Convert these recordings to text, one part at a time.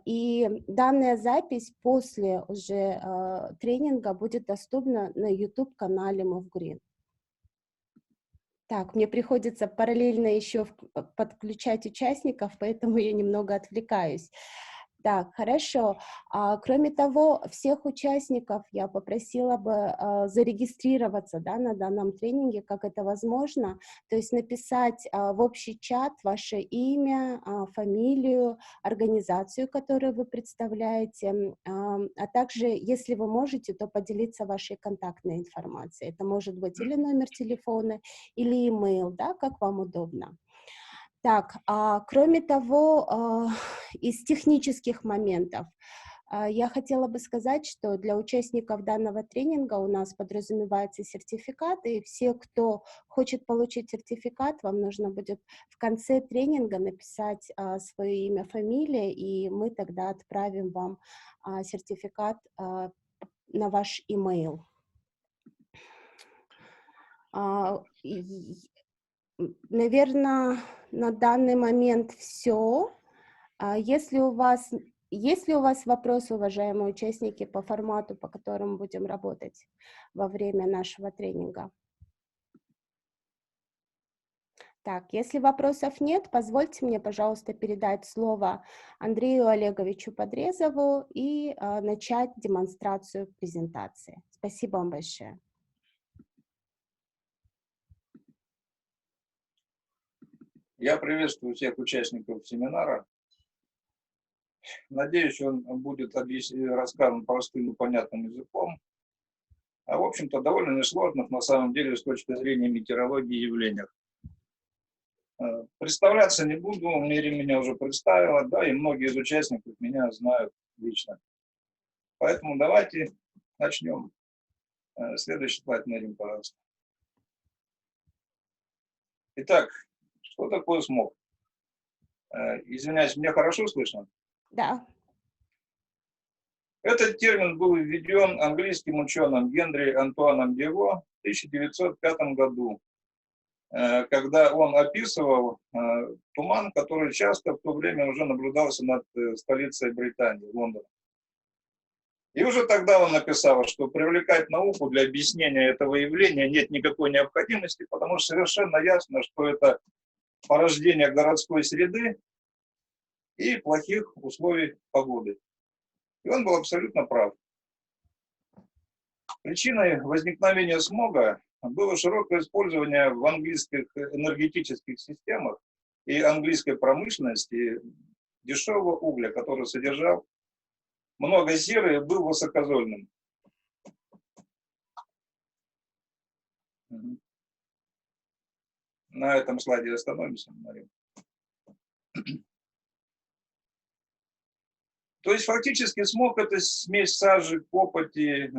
И данная запись после уже тренинга будет доступна на YouTube-канале MoveGreen. Так, мне приходится параллельно еще подключать участников, поэтому я немного отвлекаюсь. Так, хорошо. Кроме того, всех участников я попросила бы зарегистрироваться, да, на данном тренинге, как это возможно, то есть написать в общий чат ваше имя, фамилию, организацию, которую вы представляете, а также, если вы можете, то поделиться вашей контактной информацией. Это может быть или номер телефона, или email, да, как вам удобно. Так, кроме того, из технических моментов, я хотела бы сказать, что для участников данного тренинга у нас подразумевается сертификат, и все, кто хочет получить сертификат, вам нужно будет в конце тренинга написать свое имя, фамилия, и мы тогда отправим вам сертификат на ваш email. Наверное, на данный момент все. Если у вас вопросы, уважаемые участники, по формату, по которому будем работать во время нашего тренинга? Так, если вопросов нет, позвольте мне, пожалуйста, передать слово Андрею Олеговичу Подрезову и начать демонстрацию презентации. Спасибо вам большое. Я приветствую всех участников семинара. Надеюсь, он будет рассказан простым и понятным языком, а в общем-то довольно несложных на самом деле с точки зрения метеорологии и явлений. Представляться не буду, Мири меня уже представила, да, и многие из участников меня знают лично. Поэтому давайте начнем. Следующий слайд, Мири, пожалуйста. Итак, что такое смог? Извиняюсь, меня хорошо слышно? Да. Этот термин был введен английским ученым Генри Антуаном Дево в 1905 году, когда он описывал туман, который часто в то время уже наблюдался над столицей Британии, Лондоном. И уже тогда он написал, что привлекать науку для объяснения этого явления нет никакой необходимости, потому что совершенно ясно, что это порождение городской среды и плохих условий погоды. И он был абсолютно прав. Причиной возникновения смога было широкое использование в английских энергетических системах и английской промышленности дешевого угля, который содержал много серы и был высокозольным. На этом слайде остановимся, Мария. То есть фактически смог — это смесь сажи, копоти,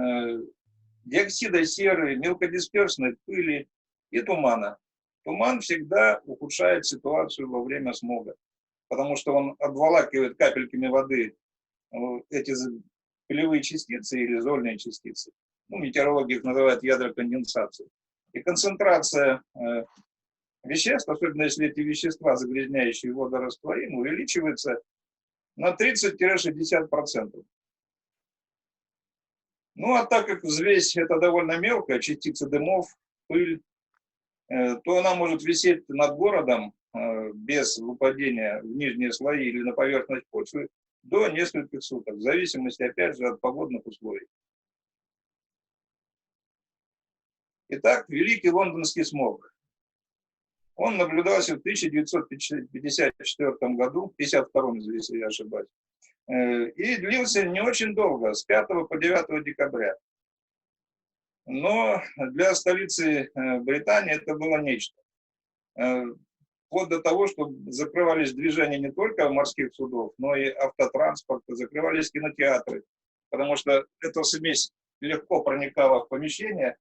диоксида серы, мелкодисперсной пыли и тумана. Туман всегда ухудшает ситуацию во время смога, потому что он обволакивает капельками воды эти пылевые частицы или зольные частицы. Ну, метеорологи их называют ядроконденсацией. И концентрация веществ, особенно если эти вещества, загрязняющие воду, растворимы, увеличивается на 30-60%. Ну, а так как взвесь — это довольно мелкая, частица дымов, пыль, то она может висеть над городом без выпадения в нижние слои или на поверхность почвы до нескольких суток, в зависимости, опять же, от погодных условий. Итак, Великий Лондонский смог. Он наблюдался в 1954 году, 52-м, если я ошибаюсь, и длился не очень долго, с 5 по 9 декабря. Но для столицы Британии это было нечто. Вплоть до того, что закрывались движения не только морских судов, но и автотранспорта, закрывались кинотеатры, потому что эта смесь легко проникала в помещение,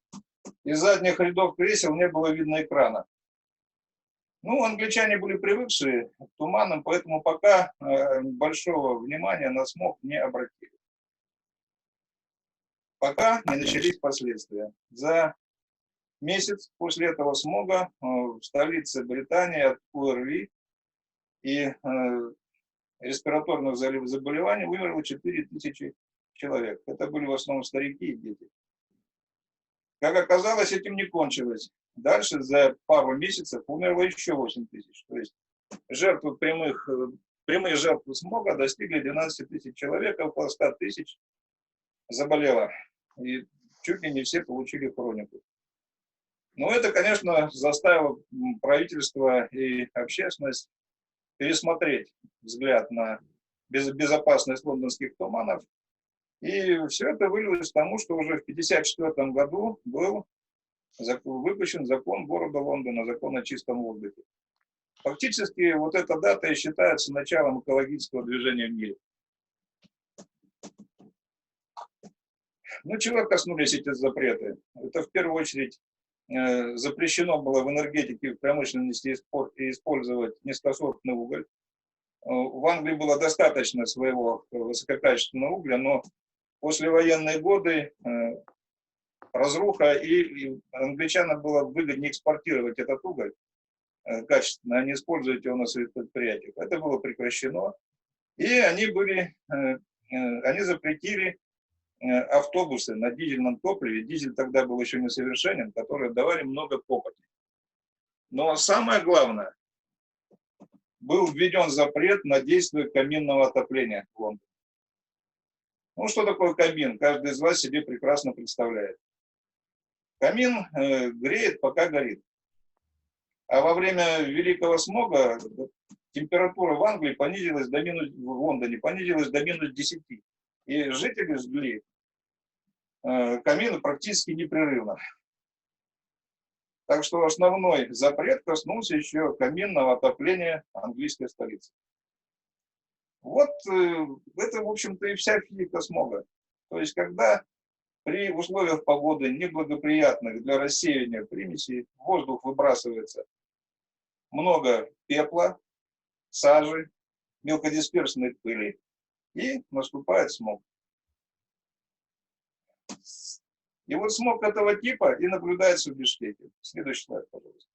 из задних рядов кресел не было видно экрана. Ну, англичане были привыкшие к туманам, поэтому пока большого внимания на смог не обратили. Пока не начались последствия. За месяц после этого смога в столице Британии от ОРВИ и респираторных заболеваний умерло 4000 человек. Это были в основном старики и дети. Как оказалось, этим не кончилось. Дальше за пару месяцев умерло еще 8000. То есть жертвы прямые жертвы смога достигли 12 000 человек, а около 100 000 заболело. И чуть ли не все получили хронику. Но это, конечно, заставило правительство и общественность пересмотреть взгляд на безопасность лондонских туманов. И все это вылилось к тому, что уже в 1954 году был выпущен закон города Лондона, закон о чистом воздухе. Фактически вот эта дата и считается началом экологического движения в мире. Ну, чего коснулись эти запреты? Это в первую очередь запрещено было в энергетике и в промышленности использовать низкосортный уголь. В Англии было достаточно своего высококачественного угля, но послевоенные годы разруха, и англичанам было выгоднее экспортировать этот уголь качественно, а не использовать его на своих предприятиях. Это было прекращено, и они запретили автобусы на дизельном топливе. Дизель тогда был еще несовершенен, которые давали много копоти. Но самое главное, был введен запрет на действие каминного отопления в Лондоне. Ну, что такое камин? Каждый из вас себе прекрасно представляет. Камин греет, пока горит. А во время Великого смога температура в Англии понизилась до в Лондоне понизилась до -10. И жители жгли камины практически непрерывно. Так что основной запрет коснулся еще каминного отопления английской столицы. Вот это, в общем-то, и вся физика смога. То есть, когда при условиях погоды неблагоприятных для рассеивания примесей в воздух выбрасывается много пепла, сажи, мелкодисперсной пыли, и наступает смог. И вот смог этого типа и наблюдается в Бишкеке. Следующий слайд, пожалуйста.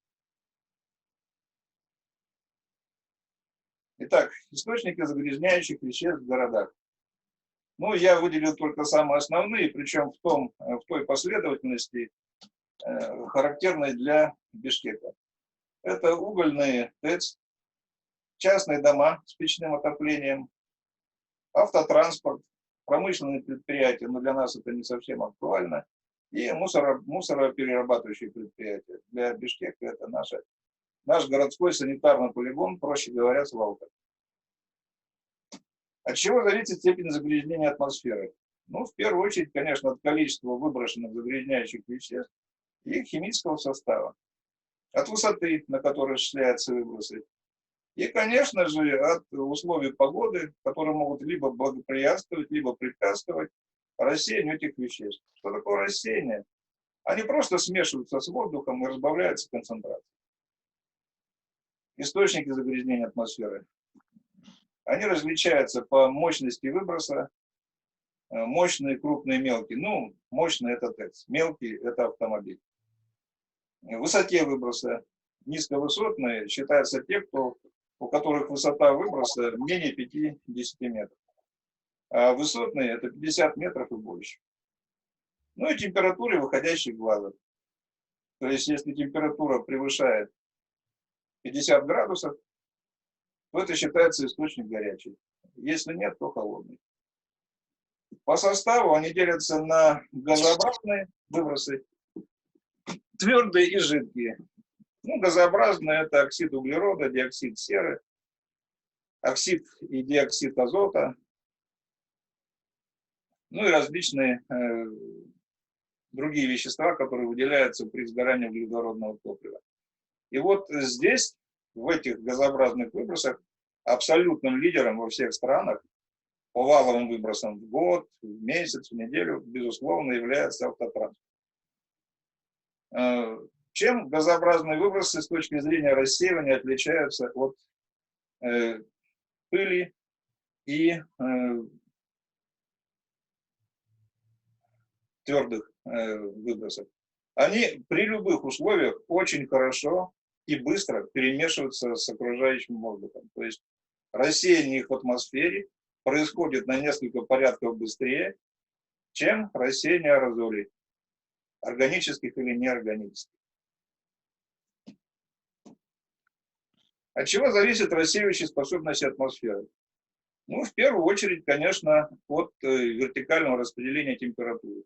Итак, источники загрязняющих веществ в городах. Ну, я выделил только самые основные, причем в той последовательности, характерной для Бишкека. Это угольные ТЭЦ, частные дома с печным отоплением, автотранспорт, промышленные предприятия, но для нас это не совсем актуально, и мусороперерабатывающие предприятия. Для Бишкека это наш городской санитарный полигон, проще говоря, свалка. От чего зависит степень загрязнения атмосферы? Ну, в первую очередь, конечно, от количества выброшенных загрязняющих веществ и их химического состава. От высоты, на которой осуществляются выбросы. И, конечно же, от условий погоды, которые могут либо благоприятствовать, либо препятствовать рассеянию этих веществ. Что такое рассеяние? Они просто смешиваются с воздухом и разбавляются концентрацией. Источники загрязнения атмосферы. Они различаются по мощности выброса. Мощные, крупные, мелкие. Ну, мощные – это ТЭЦ, мелкие – это автомобиль. В высоте выброса. Низковысотные считаются те, у которых высота выброса менее 50 метров. А высотные – это 50 метров и больше. Ну и температура выходящих глазов. То есть, если температура превышает 50 градусов, то это считается источник горячий. Если нет, то холодный. По составу они делятся на газообразные выбросы, твердые и жидкие. Ну, газообразные – это оксид углерода, диоксид серы, оксид и диоксид азота, ну и различные другие вещества, которые выделяются при сгорании углеводородного топлива. И вот здесь, в этих газообразных выбросах, абсолютным лидером во всех странах по валовым выбросам в год, в месяц, в неделю, безусловно, является автотранспорт. Чем газообразные выбросы с точки зрения рассеивания отличаются от пыли и твердых выбросов? Они при любых условиях очень хорошо и быстро перемешиваются с окружающим воздухом. То есть рассеяние их в атмосфере происходит на несколько порядков быстрее, чем рассеяние аэрозолей, органических или неорганических. От чего зависит рассеивающая способность атмосферы? Ну, в первую очередь, конечно, от вертикального распределения температуры.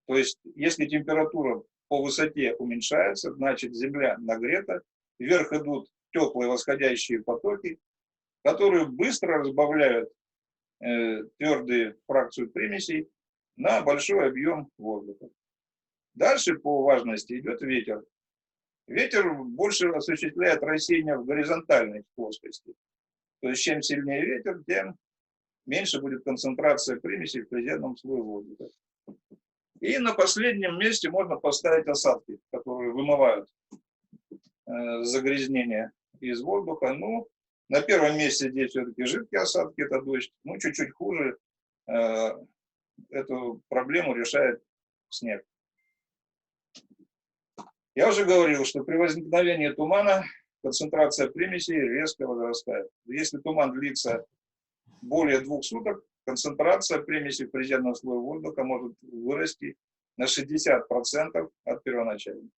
То есть, если температура по высоте уменьшается, значит, Земля нагрета, вверх идут теплые восходящие потоки, которые быстро разбавляют твердую фракцию примесей на большой объем воздуха. Дальше по важности идет ветер. Ветер больше осуществляет рассеяние в горизонтальной плоскости. То есть, чем сильнее ветер, тем меньше будет концентрация примесей в приземном слое воздуха. И на последнем месте можно поставить осадки, которые вымывают загрязнение из воздуха. Ну, на первом месте здесь все-таки жидкие осадки, это дождь. Ну, чуть-чуть хуже эту проблему решает снег. Я уже говорил, что при возникновении тумана концентрация примесей резко возрастает. Если туман длится более 2 суток, концентрация примесей в приземном слое воздуха может вырасти на 60% от первоначальной.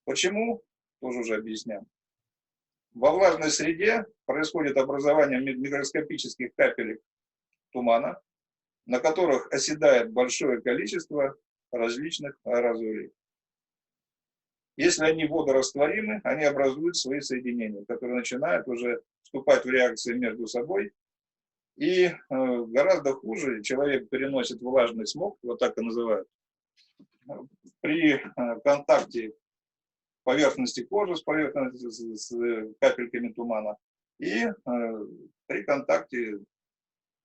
Почему? Тоже уже объясняю. Во влажной среде происходит образование микроскопических капелек тумана, на которых оседает большое количество различных аэрозолей. Если они водорастворимы, они образуют свои соединения, которые начинают уже вступать в реакции между собой. И гораздо хуже человек переносит влажный смог, вот так и называют, при контакте поверхности кожи с поверхностью, с капельками тумана и при контакте,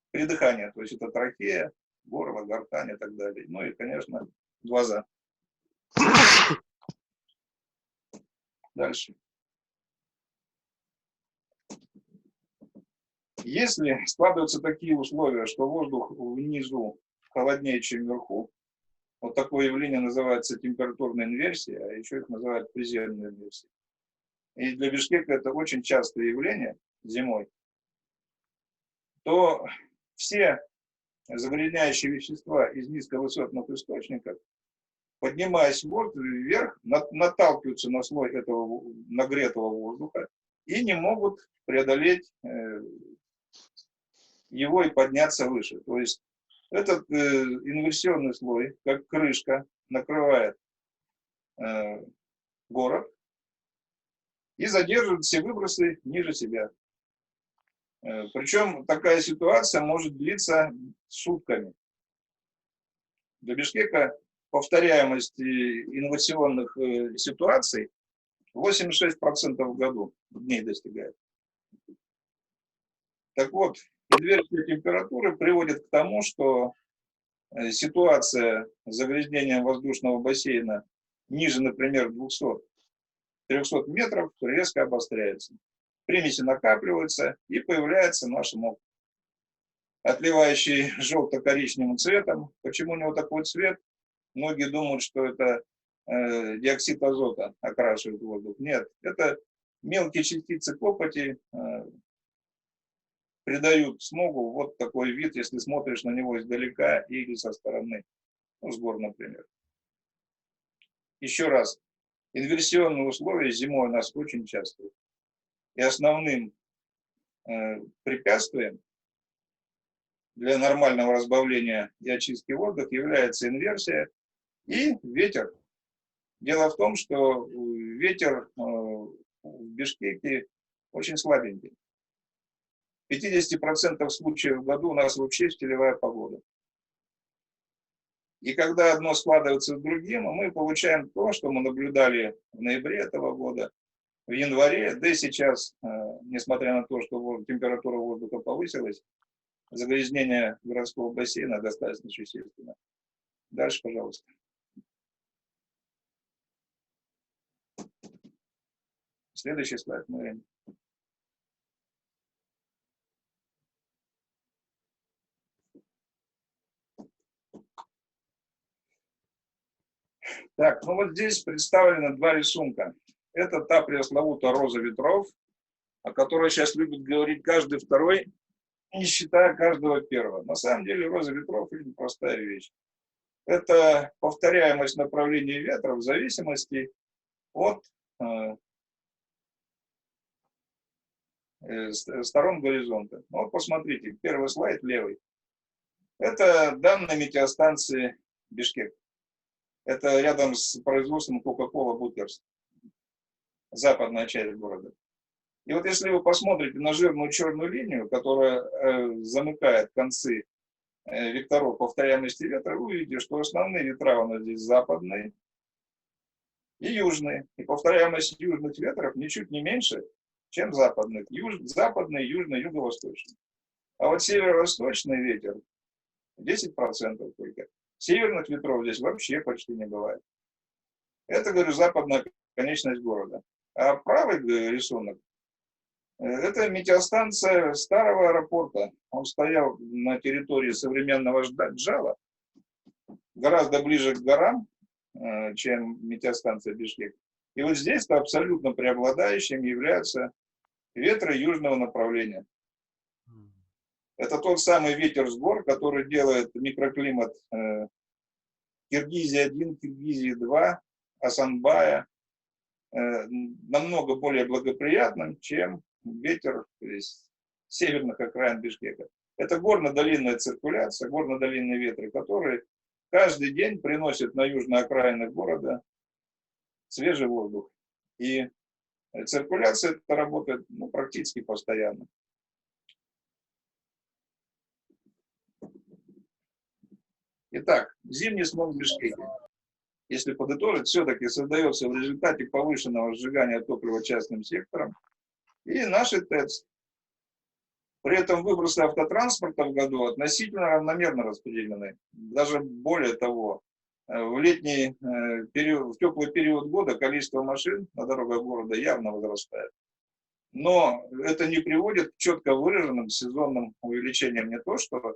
при дыхании, то есть это трахея, горло, гортань и так далее. Ну и, конечно, глаза. Дальше. Если складываются такие условия, что воздух внизу холоднее, чем вверху, вот такое явление называется температурная инверсия, а еще их называют приземной инверсией. И для Бишкека это очень частое явление зимой. То все загрязняющие вещества из низковысотных источников, поднимаясь вверх, наталкиваются на слой этого нагретого воздуха и не могут преодолеть его и подняться выше. То есть этот инверсионный слой, как крышка, накрывает город и задерживает все выбросы ниже себя. Причем такая ситуация может длиться сутками. Для Бишкека повторяемость инновационных ситуаций 86% в году дней достигает. Так вот, инверсия температуры приводит к тому, что ситуация с загрязнением воздушного бассейна ниже, например, 200-300 метров резко обостряется. Примеси накапливаются, и появляется наш мох, отливающий желто-коричневым цветом. Почему у него такой цвет? Многие думают, что это диоксид азота окрашивает воздух. Нет, это мелкие частицы копоти придают смогу вот такой вид, если смотришь на него издалека или со стороны, ну, с гор, например. Еще раз, инверсионные условия зимой у нас очень часто. И основным препятствием для нормального разбавления и очистки воздуха является инверсия и ветер. Дело в том, что ветер в Бишкеке очень слабенький. В 50% случаев в году у нас вообще стелевая погода. И когда одно складывается с другим, мы получаем то, что мы наблюдали в ноябре этого года, в январе, да и сейчас, несмотря на то, что температура воздуха повысилась, загрязнение городского бассейна достаточно существенно. Дальше, пожалуйста. Следующий слайд, Марина. Так, ну вот здесь представлены два рисунка. Это та пресловутая роза ветров, о которой сейчас любит говорить каждый второй, не считая каждого первого. На самом деле роза ветров – очень простая вещь. Это повторяемость направления ветра в зависимости от сторон горизонта. Ну, вот посмотрите, первый слайд, левый. Это данные метеостанции Бишкек. Это рядом с производством Coca-Cola Buters, западная часть города. И вот если вы посмотрите на жирную черную линию, которая замыкает концы векторов повторяемости ветра, вы увидите, что основные ветра у нас здесь западные и южные. И повторяемость южных ветров ничуть не меньше, чем западных. Западный, южный, юго-восточный. А вот северо-восточный ветер 10% только. Северных ветров здесь вообще почти не бывает. Это, говорю, западная конечность города. А правый рисунок – это метеостанция старого аэропорта. Он стоял на территории современного Джала, гораздо ближе к горам, чем метеостанция Бишкек. И вот здесь-то абсолютно преобладающим являются ветры южного направления. Это тот самый ветер с гор, который делает микроклимат Киргизии-1, Киргизии-2, Асанбая намного более благоприятным, чем ветер из северных окраин Бишкека. Это горно-долинная циркуляция, горно-долинные ветры, которые каждый день приносят на южные окраины города свежий воздух. И циркуляция это работает практически постоянно. Итак, зимний смог в Бишкеке, если подытожить, все-таки создается в результате повышенного сжигания топлива частным сектором и наши ТЭЦ. При этом выбросы автотранспорта в году относительно равномерно распределены. Даже более того, в летний период, в теплый период года количество машин на дорогах города явно возрастает. Но это не приводит к четко выраженным сезонным увеличениям не то, что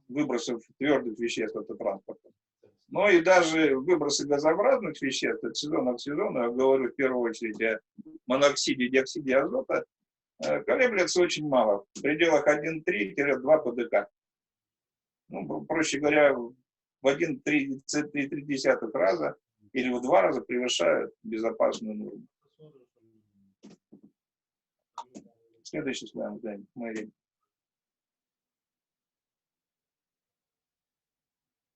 выбросов твердых веществ автотранспорта, но и даже выбросы газообразных веществ от сезона к сезону, я говорю в первую очередь о моноксиде и диоксиде азота, колеблется очень мало, в пределах 1,3-2 ПДК. Ну, проще говоря, в 1,3 раза или в 2 раза превышают безопасную норму. Следующий слайд, да, Мэри.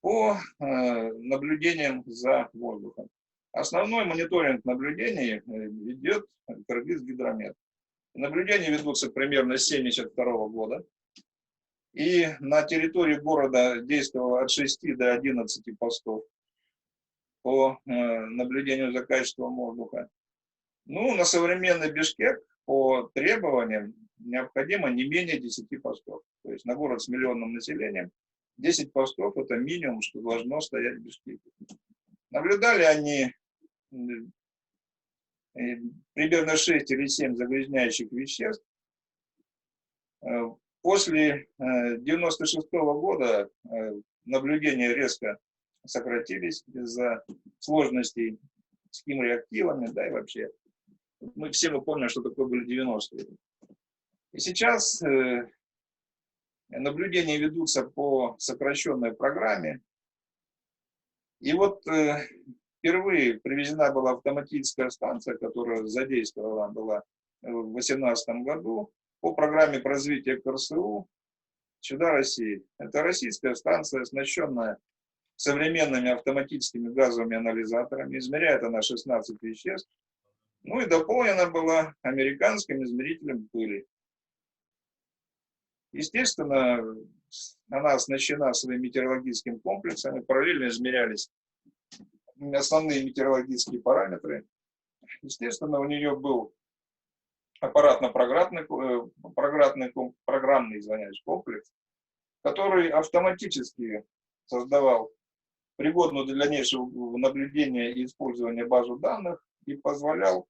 По наблюдениям за воздухом. Основной мониторинг наблюдений ведет Кыргызгидромет. Наблюдения ведутся примерно с 1972 года. И на территории города действовало от 6 до 11 постов по наблюдению за качеством воздуха. Ну, на современный Бишкек по требованиям необходимо не менее 10 постов. То есть на город с миллионным населением 10 постов – это минимум, что должно стоять в Бишкеке. Наблюдали они примерно 6 или 7 загрязняющих веществ. После 1996 года наблюдения резко сократились из-за сложностей с химреактивами, да и вообще. Мы все помним, что такое были 90-е. И сейчас наблюдения ведутся по сокращенной программе. И вот впервые привезена была автоматическая станция, которая задействована была в 2018 году по программе по развитию КРСУ «Чудо России». Это российская станция, оснащенная современными автоматическими газовыми анализаторами. Измеряет она 16 веществ. Ну и дополнена была американским измерителем пыли. Естественно, она оснащена своим метеорологическим комплексом, и параллельно измерялись основные метеорологические параметры. Естественно, у нее был аппаратно-программный комплекс, который автоматически создавал пригодную для дальнейшего наблюдения и использования базу данных и позволял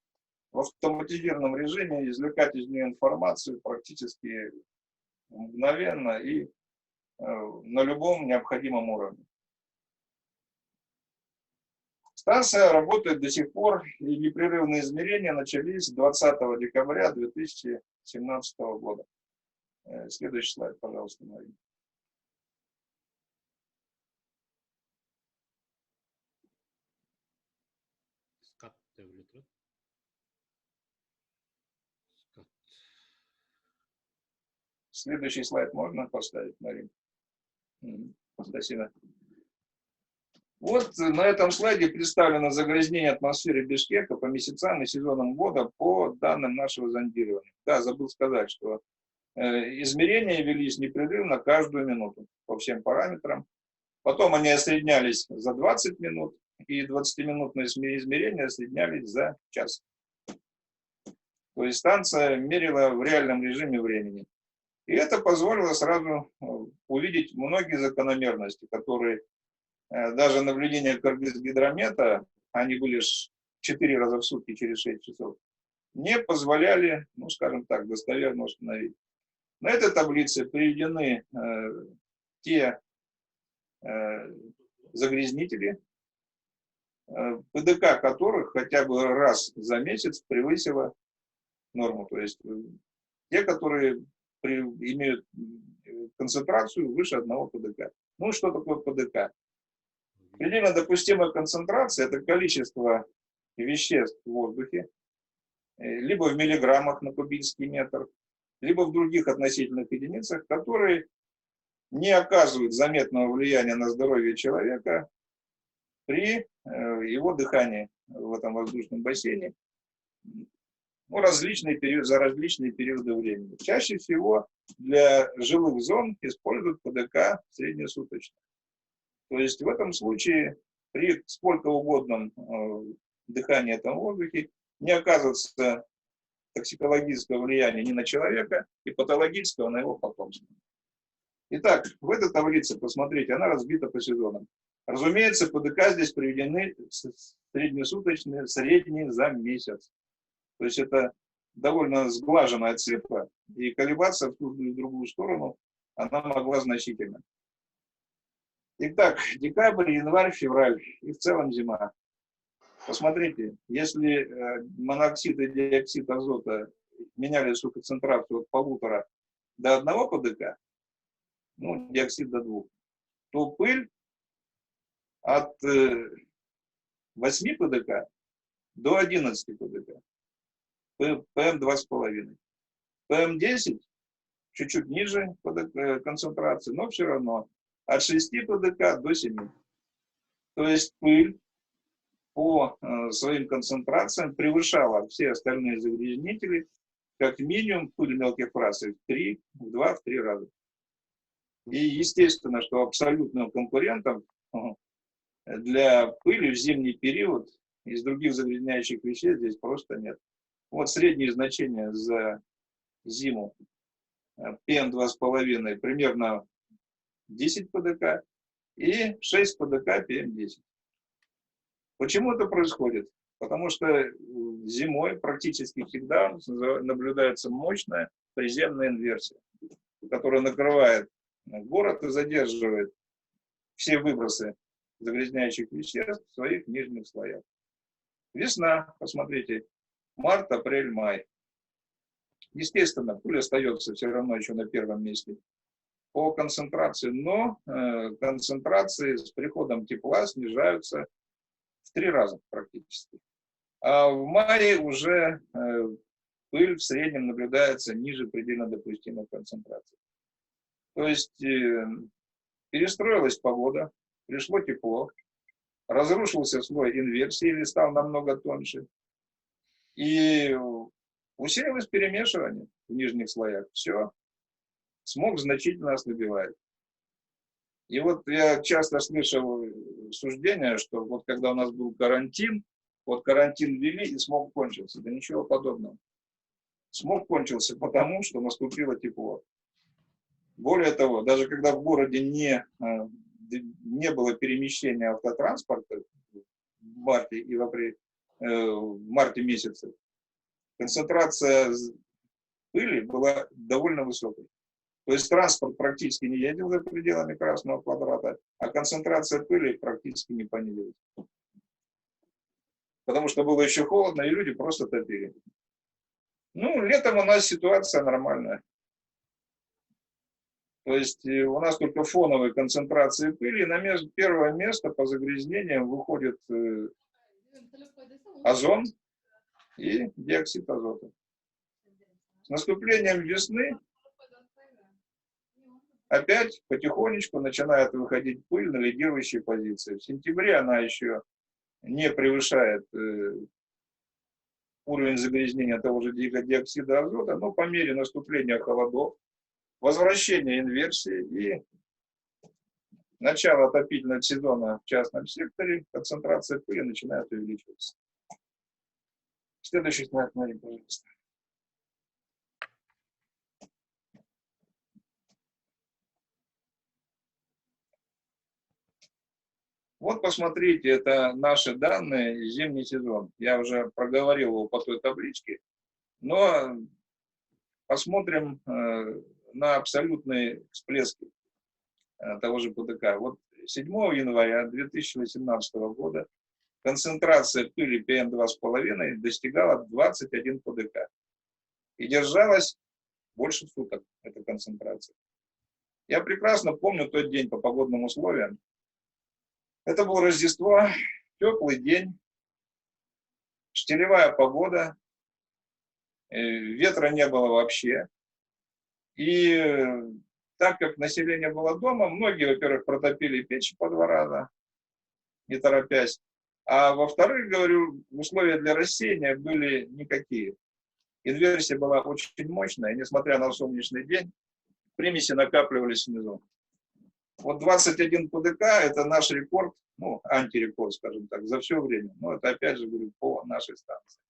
в автоматизированном режиме извлекать из нее информацию практически мгновенно и на любом необходимом уровне. Станция работает до сих пор, и непрерывные измерения начались 20 декабря 2017 года. Следующий слайд, пожалуйста, Марина. Следующий слайд можно поставить, Марина? Спасибо. Вот на этом слайде представлено загрязнение атмосферы Бишкека по месяцам и сезонам года по данным нашего зондирования. Да, забыл сказать, что измерения велись непрерывно каждую минуту по всем параметрам. Потом они осреднялись за 20 минут, и 20-минутные измерения осреднялись за час. То есть станция мерила в реальном режиме времени. И это позволило сразу увидеть многие закономерности, которые даже наблюдения Кыргызгидромета, они были 4 раза в сутки через 6 часов, не позволяли, ну скажем так, достоверно установить. На этой таблице приведены те загрязнители, ПДК которых хотя бы раз за месяц превысила норму. То есть те, которые имеют концентрацию выше 1 ПДК. Ну, что такое ПДК? Предельно допустимая концентрация – это количество веществ в воздухе, либо в миллиграммах на кубический метр, либо в других относительных единицах, которые не оказывают заметного влияния на здоровье человека при его дыхании в этом воздушном бассейне, ну, за различные периоды времени. Чаще всего для жилых зон используют ПДК среднесуточно. То есть в этом случае при сколько угодном дыхании этого воздуха не оказывается токсикологического влияния ни на человека и патологического на его потомство. Итак, в этой таблице, посмотрите, она разбита по сезонам. Разумеется, ПДК здесь приведены среднесуточные, средние за месяц. То есть это довольно сглаженная цифра, и колебаться в ту или в другую сторону она могла значительно. Итак, декабрь, январь, февраль и в целом зима. Посмотрите, если моноксид и диоксид азота меняли свою концентрацию от 1,5 до 1 ПДК, ну, диоксид до 2, то пыль от 8 ПДК до 11 ПДК. ПМ2,5. ПМ10 чуть-чуть ниже концентрации, но все равно от 6 ПДК до 7. То есть пыль по своим концентрациям превышала все остальные загрязнители, как минимум пыль мелких фракций в 2-3 раза. И естественно, что абсолютным конкурентом для пыли в зимний период из других загрязняющих веществ здесь просто нет. Вот средние значения за зиму PM2,5 примерно 10 ПДК и 6 ПДК PM10. Почему это происходит? Потому что зимой практически всегда наблюдается мощная приземная инверсия, которая накрывает город и задерживает все выбросы загрязняющих веществ в своих нижних слоях. Весна, посмотрите, март, апрель, май. Естественно, пыль остается все равно еще на первом месте по концентрации, но концентрации с приходом тепла снижаются в 3 раза практически. А в мае уже пыль в среднем наблюдается ниже предельно допустимой концентрации. То есть перестроилась погода, пришло тепло, разрушился слой инверсии или стал намного тоньше, и усилилось перемешивание в нижних слоях. Все, смог значительно ослабевает. И вот я часто слышал суждение, что вот когда у нас был карантин, вот карантин ввели и смог кончился. Да ничего подобного. Смог кончился потому, что наступило тепло. Более того, даже когда в городе не было перемещения автотранспорта в марте и в марте месяце, концентрация пыли была довольно высокой. То есть транспорт практически не ездил за пределами красного квадрата, а концентрация пыли практически не понизилась. потому что было еще холодно, и люди просто топили. Ну, летом у нас ситуация нормальная. То есть у нас только фоновые концентрации пыли. На первое место по загрязнениям выходит озон и диоксид азота. С наступлением весны опять потихонечку начинает выходить пыль на лидирующие позиции. В сентябре она еще не превышает уровень загрязнения того же диоксида азота, но по мере наступления холодов, возвращения инверсии и начала отопительного сезона в частном секторе концентрация пыли начинает увеличиваться. Следующий слайд, Мария, пожалуйста. Вот посмотрите, это наши данные, зимний сезон. Я уже проговорил его по той табличке, но посмотрим на абсолютные всплески того же ПДК. Вот 7 января 2018 года концентрация пыли ПМ2,5 достигала 21 ПДК и держалась больше суток, эта концентрация. Я прекрасно помню тот день по погодным условиям. Это было Рождество, теплый день, штилевая погода, ветра не было вообще. И так как население было дома, многие, во-первых, протопили печи по 2 раза, не торопясь. А во-вторых, говорю, условия для рассеяния были никакие. Инверсия была очень мощная, и несмотря на солнечный день, примеси накапливались внизу. Вот 21 ПДК – это наш рекорд, ну, антирекорд, скажем так, за все время. Но это, опять же, говорю, по нашей станции.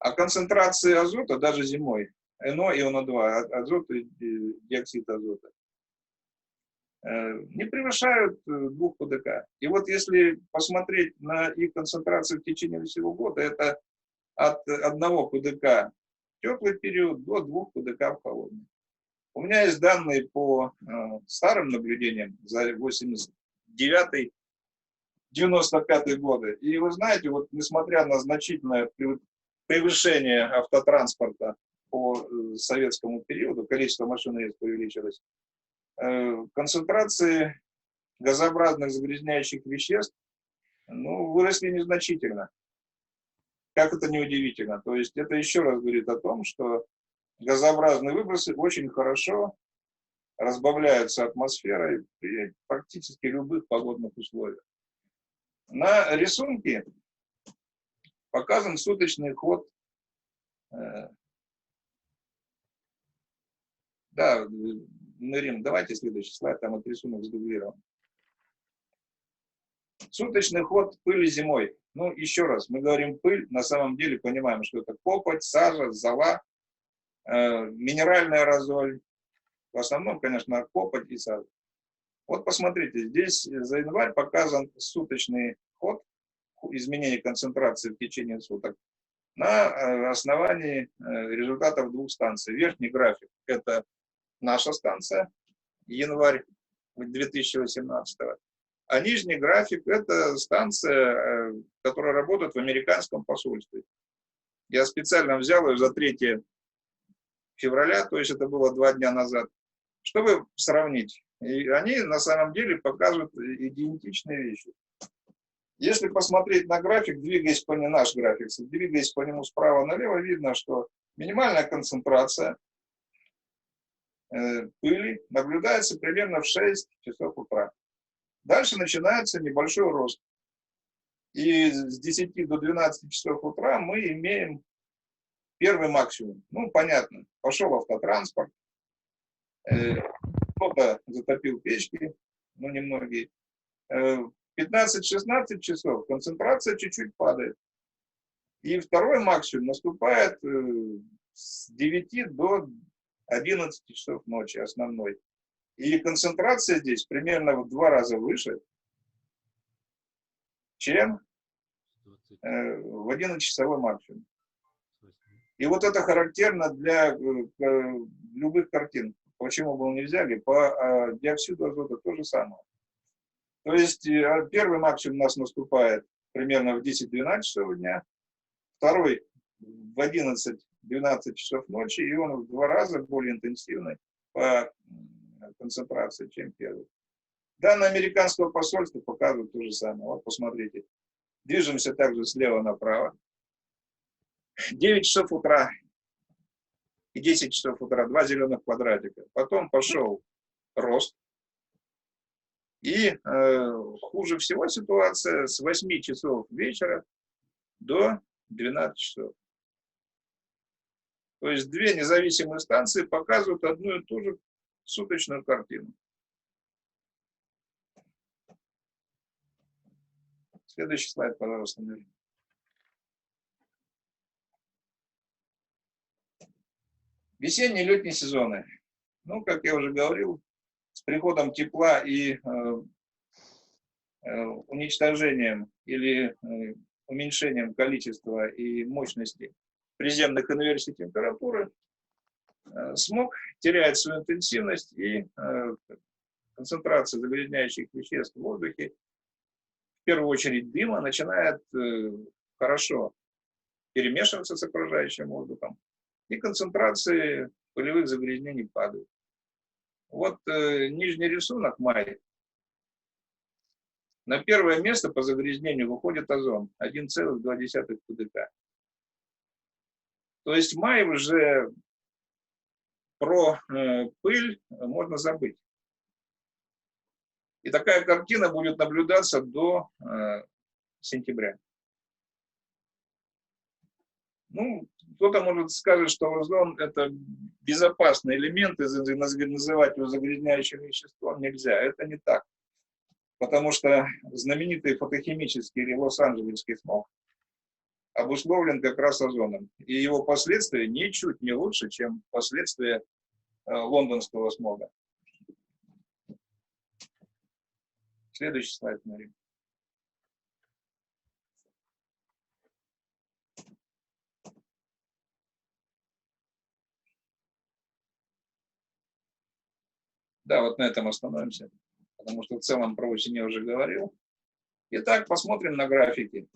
А концентрации азота, даже зимой, НО и ОНО2, азот и диоксид азота, не превышают 2 ПДК. И вот если посмотреть на их концентрацию в течение всего года, это от 1 ПДК в теплый период до 2 ПДК в холодный. У меня есть данные по старым наблюдениям за 89-95 годы. И вы знаете, вот несмотря на значительное превышение автотранспорта по советскому периоду, количество машин резко увеличилось, концентрации газообразных загрязняющих веществ выросли незначительно. Как это не удивительно. То есть это еще раз говорит о том, что газообразные выбросы очень хорошо разбавляются атмосферой при практически любых погодных условиях. На рисунке показан суточный ход. Да, Нарим, давайте следующий слайд, там этот рисунок сдублирован. Суточный ход пыли зимой. Ну, еще раз, мы говорим пыль, на самом деле понимаем, что это копоть, сажа, зола, минеральный аэрозоль. В основном, конечно, копоть и сажа. Вот посмотрите, здесь за январь показан суточный ход изменения концентрации в течение суток на основании результатов 2 станций. Верхний график – это наша станция, январь 2018, а нижний график – это станция, которая работает в американском посольстве. Я специально взял ее за 3 февраля, то есть это было 2 дня назад, чтобы сравнить. И они на самом деле показывают идентичные вещи. Если посмотреть на график, двигаясь по нему, наш график, двигаясь по нему справа налево, видно, что минимальная концентрация пыли наблюдается примерно в 6 часов утра. Дальше начинается небольшой рост. И с 10 до 12 часов утра мы имеем первый максимум. Ну, понятно, пошел автотранспорт, кто-то затопил печки, но немногие. 15-16 часов концентрация чуть-чуть падает. И второй максимум наступает с 9 до 11 часов ночи, основной. И концентрация здесь примерно в 2 раза выше, чем в 11-часовой максимум. И вот это характерно для любых картин. Почему бы не взяли? По диоксиду азота то же самое. То есть первый максимум у нас наступает примерно в 10-12 часов дня, второй в 11-12 часов ночи, и он в 2 раза более интенсивный по концентрации, чем первый. Данные американского посольства показывают то же самое. Вот посмотрите. Движемся также слева направо. 9 часов утра и 10 часов утра, 2 зеленых квадратика. Потом пошел рост. И хуже всего ситуация с 8 часов вечера до 12 часов. То есть 2 независимые станции показывают одну и ту же суточную картину. Следующий слайд, пожалуйста. Весенний и летний сезоны. Ну, как я уже говорил, с приходом тепла и уничтожением или уменьшением количества и мощности приземных инверсий температуры, смог теряет свою интенсивность, и концентрация загрязняющих веществ в воздухе, в первую очередь дыма, начинает хорошо перемешиваться с окружающим воздухом, и концентрации пылевых загрязнений падают. Вот нижний рисунок май. На первое место по загрязнению выходит озон, 1,2 ПДК. То есть в мае уже про пыль можно забыть. И такая картина будет наблюдаться до сентября. Ну, кто-то может сказать, что озон – это безопасный элемент, и называть его загрязняющим веществом нельзя. Это не так. Потому что знаменитый фотохимический или лос-анджелесский смог обусловлен как раз озоном. И его последствия ничуть не лучше, чем последствия лондонского смога. Следующий слайд, Мария. Да, вот на этом остановимся, потому что в целом про осень я уже говорил. Итак, посмотрим на графики.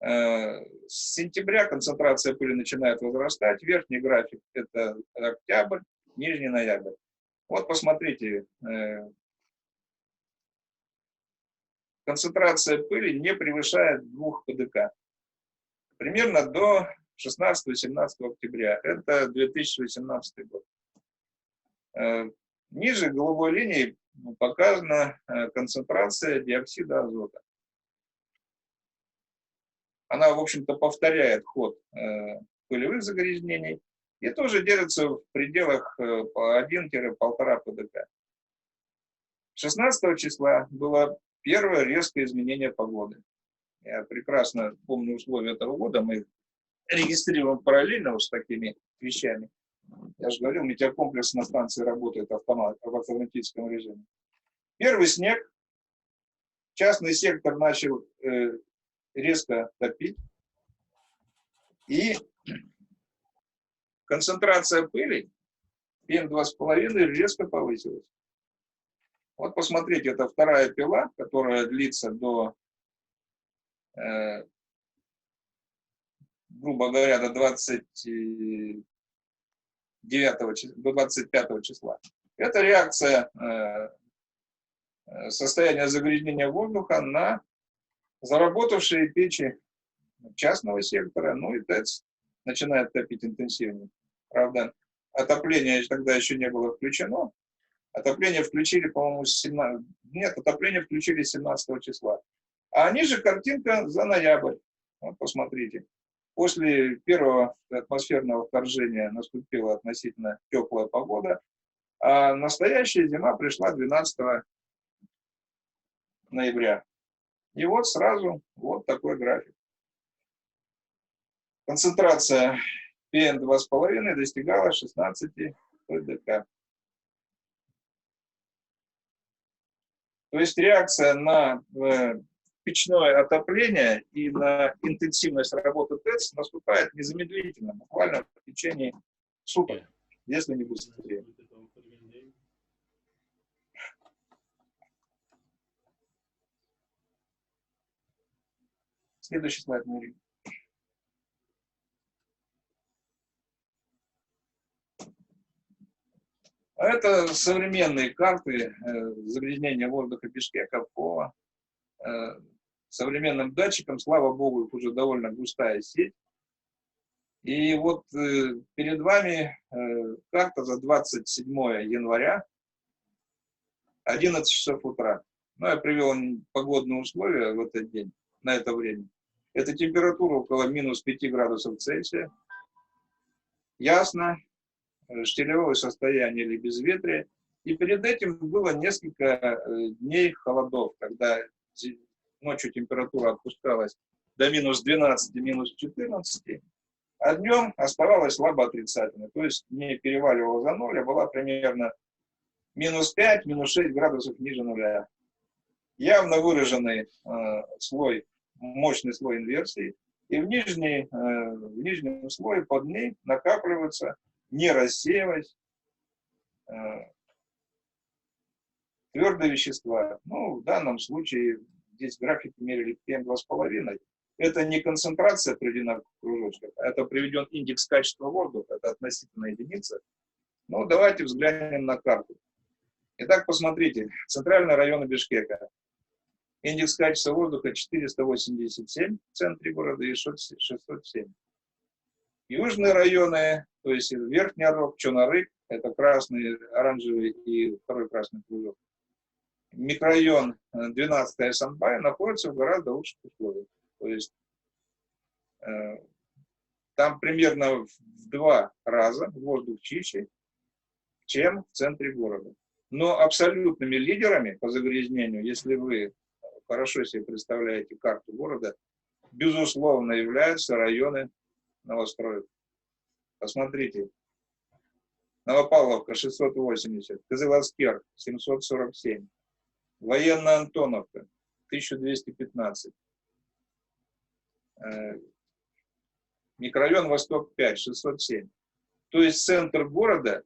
С сентября концентрация пыли начинает возрастать. Верхний график – это октябрь, нижний – ноябрь. Вот посмотрите, концентрация пыли не превышает 2 ПДК. Примерно до 16-17 октября. Это 2018 год. Ниже голубой линии показана концентрация диоксида азота. Она, в общем-то, повторяет ход пылевых загрязнений и тоже держится в пределах 1-1,5 ПДК. 16 числа было первое резкое изменение погоды. Я прекрасно помню условия этого года, мы их регистрируем параллельно с такими вещами. Я же говорил, метеокомплекс на станции работает в автоматическом режиме. Первый снег, частный сектор начал резко топить, и концентрация пыли PM2,5 резко повысилась. Вот посмотрите, это вторая пила, которая длится до, грубо говоря, до 25 числа. Это реакция состояния загрязнения воздуха на заработавшие печи частного сектора, ну и ТЭЦ начинает топить интенсивнее. Правда, отопление тогда еще не было включено. Отопление включили, по-моему, отопление включили 17 числа. А ниже картинка за ноябрь. Вот посмотрите. После первого атмосферного вторжения наступила относительно теплая погода, а настоящая зима пришла 12 ноября. И вот сразу вот такой график. Концентрация PM2,5 достигала 16 ПДК. То есть реакция на печное отопление и на интенсивность работы ТЭЦ наступает незамедлительно, буквально в течение суток, если не быстрее. Следующий слайд, Мария. Это современные карты загрязнения воздуха Бишкека по современным датчикам. Слава богу, их уже довольно густая сеть. И вот перед вами карта за 27 января, 11 часов утра. Ну, я привел погодные условия в этот день, на это время. Это температура около минус 5 градусов Цельсия. Ясно, штилевое состояние или безветрие. И перед этим было несколько дней холодов, когда ночью температура опускалась до минус 12, минус 14, а днем оставалась слабо отрицательной. То есть не переваливала за ноль, а была примерно минус 5, минус 6 градусов ниже нуля. Явно выраженный слой, мощный слой инверсии. И в нижнем слое под ней накапливаются, не рассеиваясь, твердые вещества. Ну, в данном случае здесь графики мерили PM2,5. Это не концентрация приведена в кружочках, это приведен индекс качества воздуха, это относительная единица. Ну, давайте взглянем на карту. Итак, посмотрите, центральные районы Бишкека. Индекс качества воздуха 487 в центре города и 607. Южные районы, то есть Верхний Орог, Чонарык, это красный, оранжевый и второй красный кружок. Микрорайон 12-я Санбай находится в гораздо лучших условиях. То есть там примерно в 2 раза воздух чище, чем в центре города. Но абсолютными лидерами по загрязнению, если вы хорошо себе представляете карту города, безусловно являются районы новостроек. Посмотрите. Новопавловка 680, Кызыласкер 747, Военная Антоновка 1215, микрорайон Восток 5, 607. То есть центр города,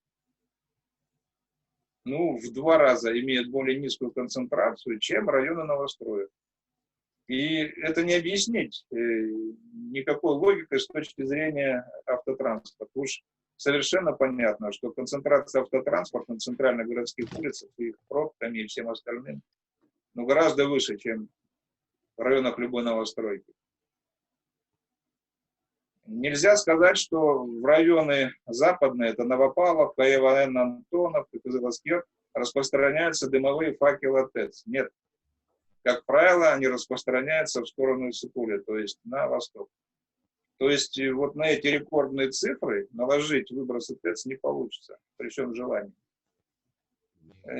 ну, в 2 раза имеет более низкую концентрацию, чем районы новостроек. И это не объяснить никакой логикой с точки зрения автотранспорта. Уж совершенно понятно, что концентрация автотранспорта на центральных городских улицах и их пробками и всем остальным, ну, гораздо выше, чем в районах любой новостройки. Нельзя сказать, что в районы западные, это Новопавловка, Военная Антоновка, Кызыласкер, распространяются дымовые факелы ТЭЦ. Нет. Как правило, они распространяются в сторону Иссыкуля, то есть на восток. То есть вот на эти рекордные цифры наложить выбросы ТЭЦ не получится, при всем желании.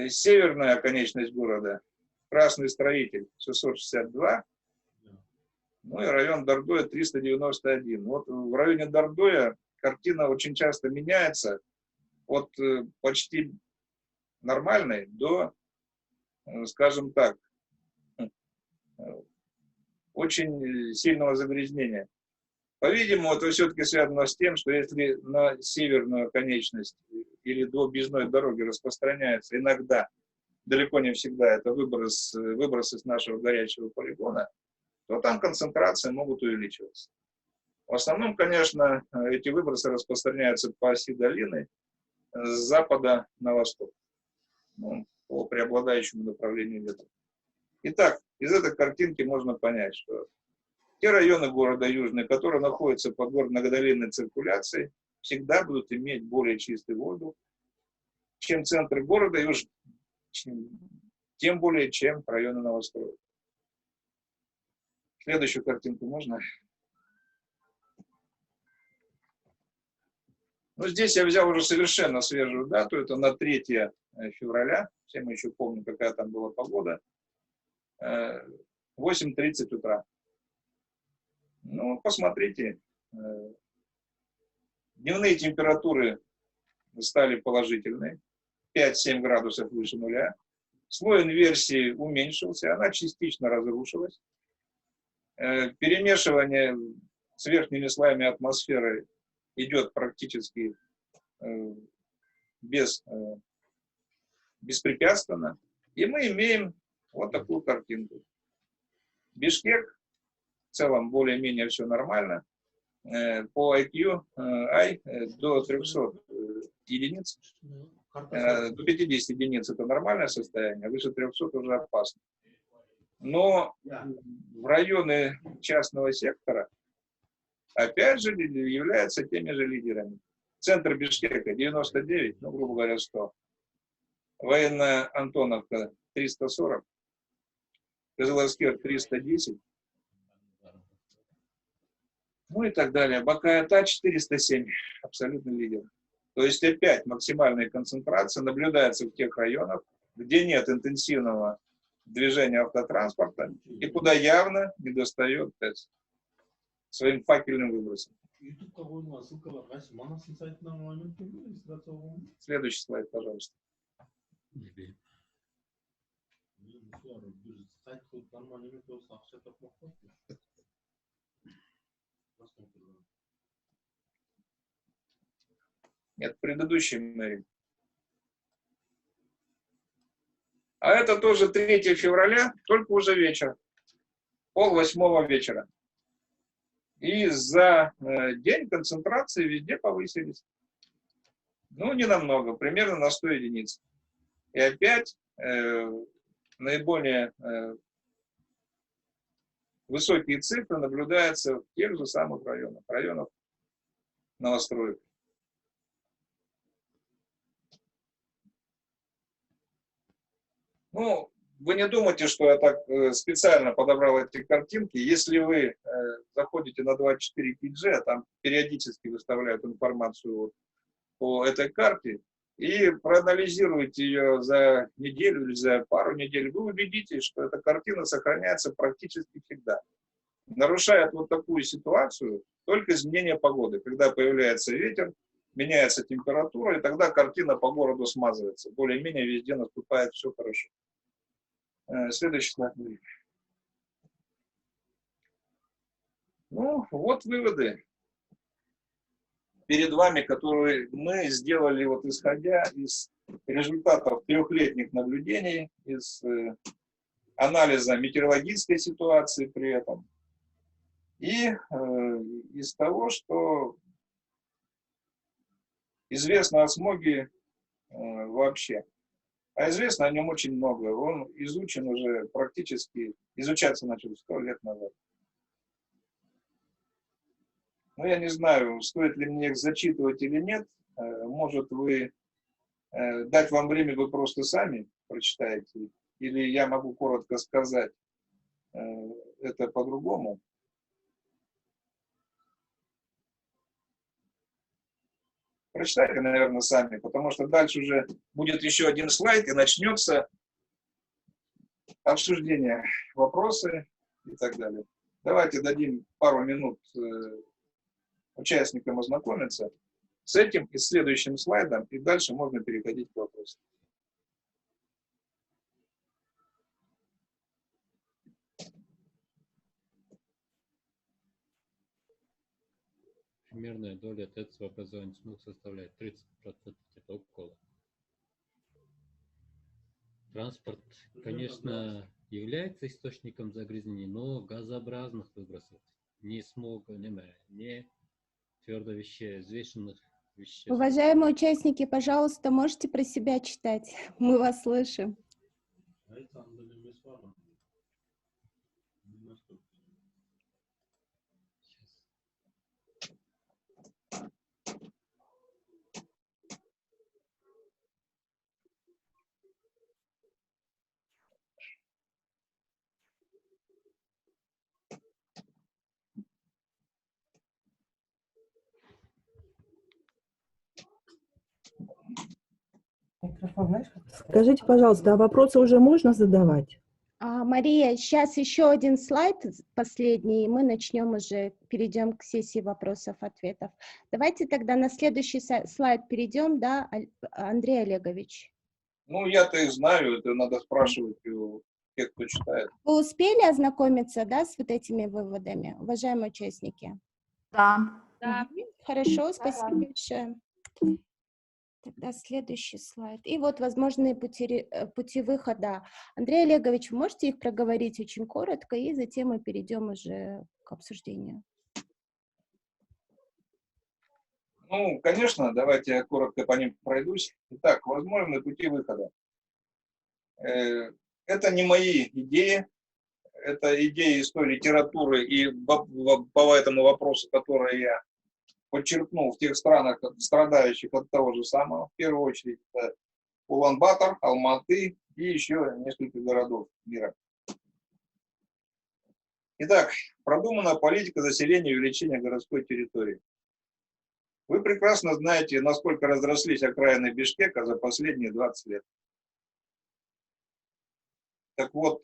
Северная оконечность города, Красный Строитель 662, ну и район Дордоя 391. Вот в районе Дордоя картина очень часто меняется от почти нормальной до, скажем так, очень сильного загрязнения. По-видимому, это все-таки связано с тем, что если на северную оконечность или до объездной дороги распространяется иногда, далеко не всегда, это выбросы с нашего горячего полигона, то там концентрации могут увеличиваться. В основном, конечно, эти выбросы распространяются по оси долины с запада на восток, ну, по преобладающему направлению ветра. Итак, из этой картинки можно понять, что те районы города южные, которые находятся под многодолинной циркуляцией, всегда будут иметь более чистый воздух, чем центр города, и уж тем более, чем районы новостроек. Следующую картинку можно? Ну, здесь я взял уже совершенно свежую дату, это на 3 февраля, все мы еще помним, какая там была погода, 8:30 утра. Ну, посмотрите, дневные температуры стали положительные, 5-7 градусов выше нуля. Слой инверсии уменьшился, она частично разрушилась. Перемешивание с верхними слоями атмосферы идет практически беспрепятственно. И мы имеем вот такую картинку. Бишкек целом более-менее все нормально. По IQ до 300 единиц, до 50 единиц это нормальное состояние, выше 300 уже опасно. Но в районы частного сектора опять же являются теми же лидерами. Центр Бишкека 99, ну, грубо говоря, 100. Военная Антоновка 340. Кызыласкер 310. Ну и так далее. Бакаята 407. Абсолютный лидер. То есть опять максимальная концентрация наблюдается в тех районах, где нет интенсивного движения автотранспорта и куда явно недостает ТЭЦ своим факельным выбросом. Следующий слайд, пожалуйста. Нет, предыдущий Мэри. А это тоже 3 февраля, только уже вечер. 7:30 вечера. И за день концентрации везде повысились. Ну, не намного, примерно на 100 единиц. И опять наиболее высокие цифры наблюдаются в тех же самых районах новостроек. Ну, вы не думайте, что я так специально подобрал эти картинки. Если вы заходите на 24 KG, а там периодически выставляют информацию по этой карте, и проанализируете ее за неделю или за пару недель, вы убедитесь, что эта картина сохраняется практически всегда. Нарушает вот такую ситуацию только изменение погоды. Когда появляется ветер, меняется температура, и тогда картина по городу смазывается. Более-менее везде наступает все хорошо. Следующий слайд. Ну, вот выводы перед вами, которые мы сделали, вот исходя из результатов 3-летних наблюдений, из анализа метеорологической ситуации при этом, и из того, что известно о смоге вообще. А известно о нем очень много. Он изучен уже практически, изучаться начал 100 лет назад. Но я не знаю, стоит ли мне их зачитывать или нет. Может, дать вам время, вы просто сами прочитаете. Или я могу коротко сказать это по-другому. Прочитайте, наверное, сами, потому что дальше уже будет еще один слайд, и начнется обсуждение, вопросы и так далее. Давайте дадим пару минут участникам ознакомиться с этим и следующим слайдом, и дальше можно переходить к вопросам. Примерная доля ТЭЦ в образовании смог составляет 30%, это около. Транспорт, конечно, является источником загрязнений, но газообразных выбросов, не смога, не твердовещественных веществ. Уважаемые участники, пожалуйста, можете про себя читать. Мы вас слышим. Скажите, пожалуйста, а вопросы уже можно задавать? Мария, сейчас еще один слайд, последний, и мы начнем уже, перейдем к сессии вопросов-ответов. Давайте тогда на следующий слайд перейдем, да, Андрей Олегович? Ну, я-то и знаю, это надо спрашивать у тех, кто читает. Вы успели ознакомиться, да, с вот этими выводами, уважаемые участники? Да. Да. Хорошо, спасибо большое. Тогда следующий слайд. И вот возможные пути выхода. Андрей Олегович, вы можете их проговорить очень коротко, и затем мы перейдем уже к обсуждению. Ну, конечно, давайте я коротко по ним пройдусь. Итак, возможные пути выхода. Это не мои идеи, это идеи из той литературы и по этому вопросу, который я подчеркнул в тех странах, страдающих от того же самого. В первую очередь, это Улан-Батор, Алматы и еще несколько городов мира. Итак, продумана политика заселения и увеличения городской территории. Вы прекрасно знаете, насколько разрослись окраины Бишкека за последние 20 лет. Так вот,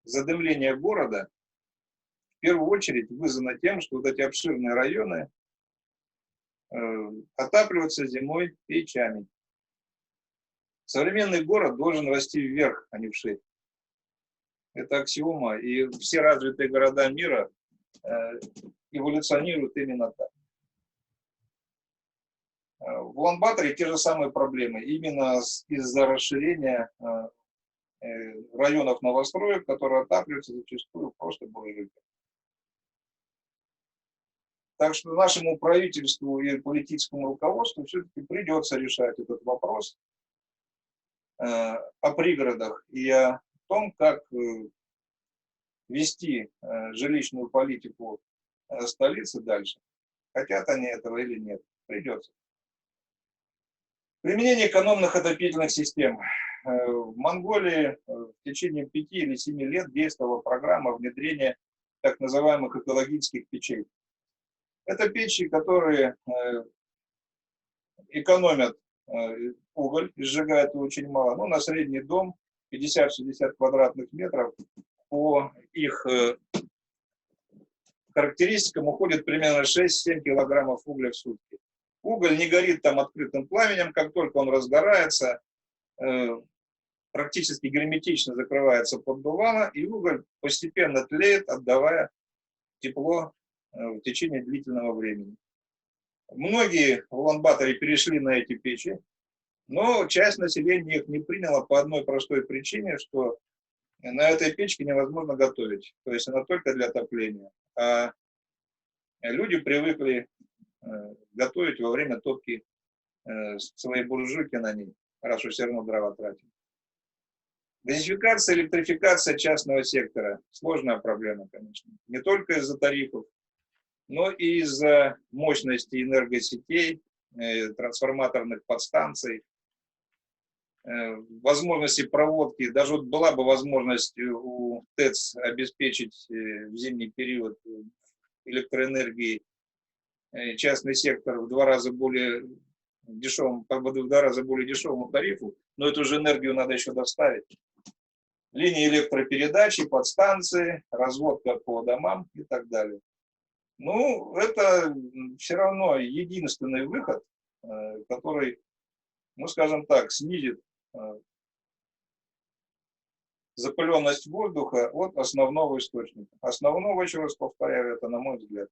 задымление города в первую очередь вызвано тем, что вот эти обширные районы отапливаются зимой печами. Современный город должен расти вверх, а не вширь. Это аксиома, и все развитые города мира эволюционируют именно так. В Улан-Баторе те же самые проблемы, именно из-за расширения районов новостроек, которые отапливаются зачастую просто буржуйкой. Так что нашему правительству и политическому руководству все-таки придется решать этот вопрос о пригородах и о том, как вести жилищную политику столицы дальше. Хотят они этого или нет, придется. Применение экономных отопительных систем. В Монголии в течение 5 или 7 лет действовала программа внедрения так называемых экологических печей. Это печи, которые экономят уголь, сжигают его очень мало. Но на средний дом 50-60 квадратных метров по их характеристикам уходит примерно 6-7 килограммов угля в сутки. Уголь не горит там открытым пламенем, как только он разгорается, практически герметично закрывается поддувало, и уголь постепенно тлеет, отдавая тепло в течение длительного времени. Многие в Улан-Баторе перешли на эти печи, но часть населения их не приняла по одной простой причине, что на этой печке невозможно готовить, то есть она только для отопления. А люди привыкли готовить во время топки своей буржуйки на ней, раз уж все равно дрова тратим. Газификация, электрификация частного сектора – сложная проблема, конечно. Не только из-за тарифов, но и из-за мощности энергосетей, трансформаторных подстанций, возможности проводки. Даже вот была бы возможность у ТЭЦ обеспечить в зимний период электроэнергией частный сектор в 2 раза более дешевому, в 2 раза более дешевому тарифу, но эту же энергию надо еще доставить. Линии электропередачи, подстанции, разводка по домам и так далее. Ну, это все равно единственный выход, который, ну, скажем так, снизит запыленность воздуха от основного источника. Основного, еще раз повторяю, это, на мой взгляд.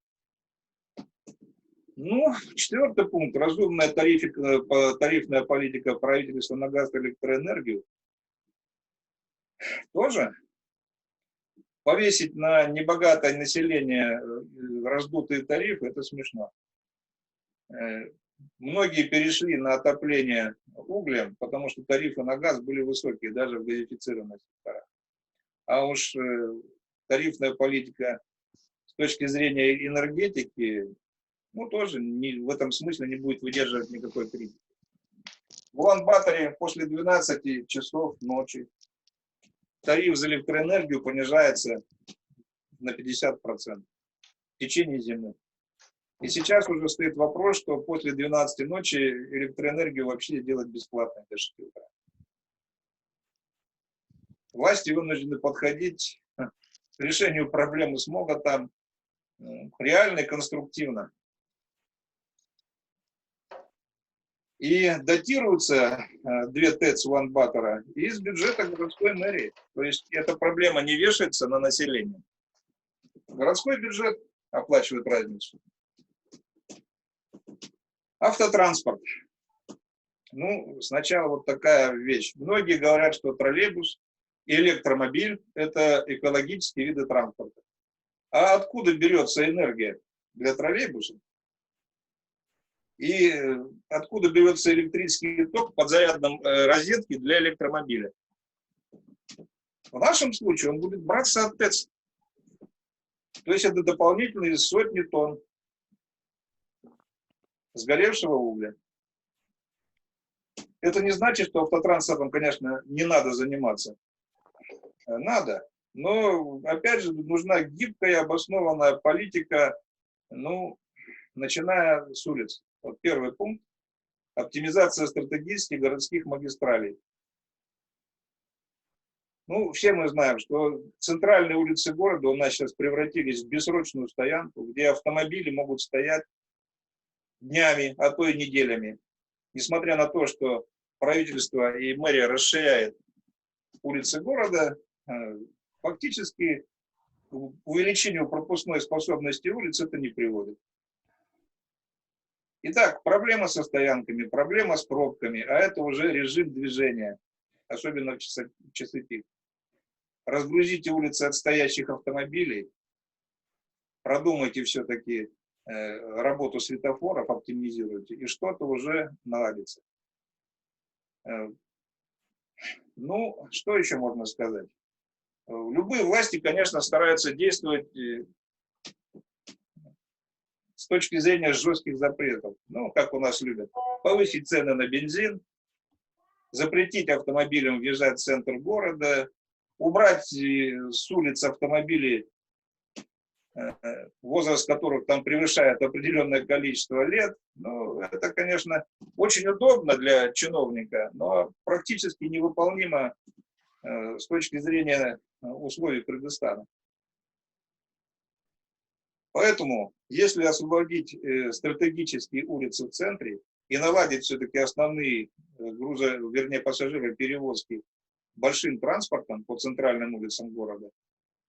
Ну, 4-й пункт. Разумная тарифная политика правительства на газ и электроэнергию. Тоже повесить на небогатое население раздутые тарифы – это смешно. Многие перешли на отопление углем, потому что тарифы на газ были высокие, даже в газифицированных секторах. А уж тарифная политика с точки зрения энергетики, ну, тоже в этом смысле не будет выдерживать никакой критики. В Улан-Баторе после 12 часов ночи тариф за электроэнергию понижается на 50% в течение зимы. И сейчас уже стоит вопрос, что после 12 ночи электроэнергию вообще делать бесплатно до 6 утра. Власти вынуждены подходить к решению проблемы смога там реально и конструктивно. И датируются 2 ТЭЦ Улан-Батора из бюджета городской мэрии. То есть эта проблема не вешается на население. Городской бюджет оплачивает разницу. Автотранспорт. Ну, сначала вот такая вещь. Многие говорят, что троллейбус и электромобиль – это экологические виды транспорта. А откуда берется энергия для троллейбуса? И откуда берется электрический ток под зарядом розетки для электромобиля? В нашем случае он будет браться от ТЭЦ. То есть это дополнительные сотни тонн сгоревшего угля. Это не значит, что автотрансом, конечно, не надо заниматься. Надо. Но, опять же, нужна гибкая, обоснованная политика, ну, начиная с улиц. Вот первый пункт – оптимизация стратегических городских магистралей. Ну, все мы знаем, что центральные улицы города у нас сейчас превратились в бессрочную стоянку, где автомобили могут стоять днями, а то и неделями. Несмотря на то, что правительство и мэрия расширяет улицы города, фактически к увеличению пропускной способности улиц это не приводит. Итак, проблема со стоянками, проблема с пробками, а это уже режим движения, особенно в часы пик. Разгрузите улицы от стоящих автомобилей, продумайте все-таки работу светофоров, оптимизируйте, и что-то уже наладится. Ну, что еще можно сказать? Любые власти, конечно, стараются действовать с точки зрения жестких запретов. Ну, как у нас любят. Повысить цены на бензин, запретить автомобилям въезжать в центр города, убрать с улиц автомобили, возраст которых там превышает определенное количество лет. Ну, это, конечно, очень удобно для чиновника, но практически невыполнимо с точки зрения условий Кыргызстана. Поэтому, если освободить стратегические улицы в центре и наладить все-таки основные пассажироперевозки большим транспортом по центральным улицам города,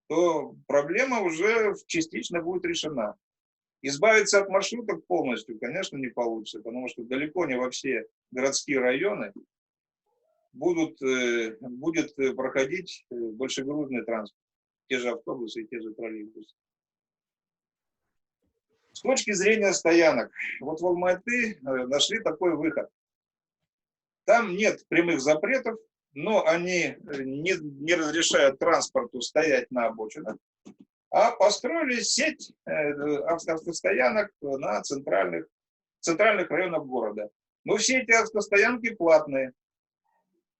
то проблема уже частично будет решена. Избавиться от маршруток полностью, конечно, не получится, потому что далеко не во все городские районы будет проходить большегрузный транспорт, те же автобусы и те же троллейбусы. С точки зрения стоянок, вот в Алматы нашли такой выход. Там нет прямых запретов, но они не разрешают транспорту стоять на обочинах, а построили сеть автостоянок на центральных районах города. Но все эти автостоянки платные,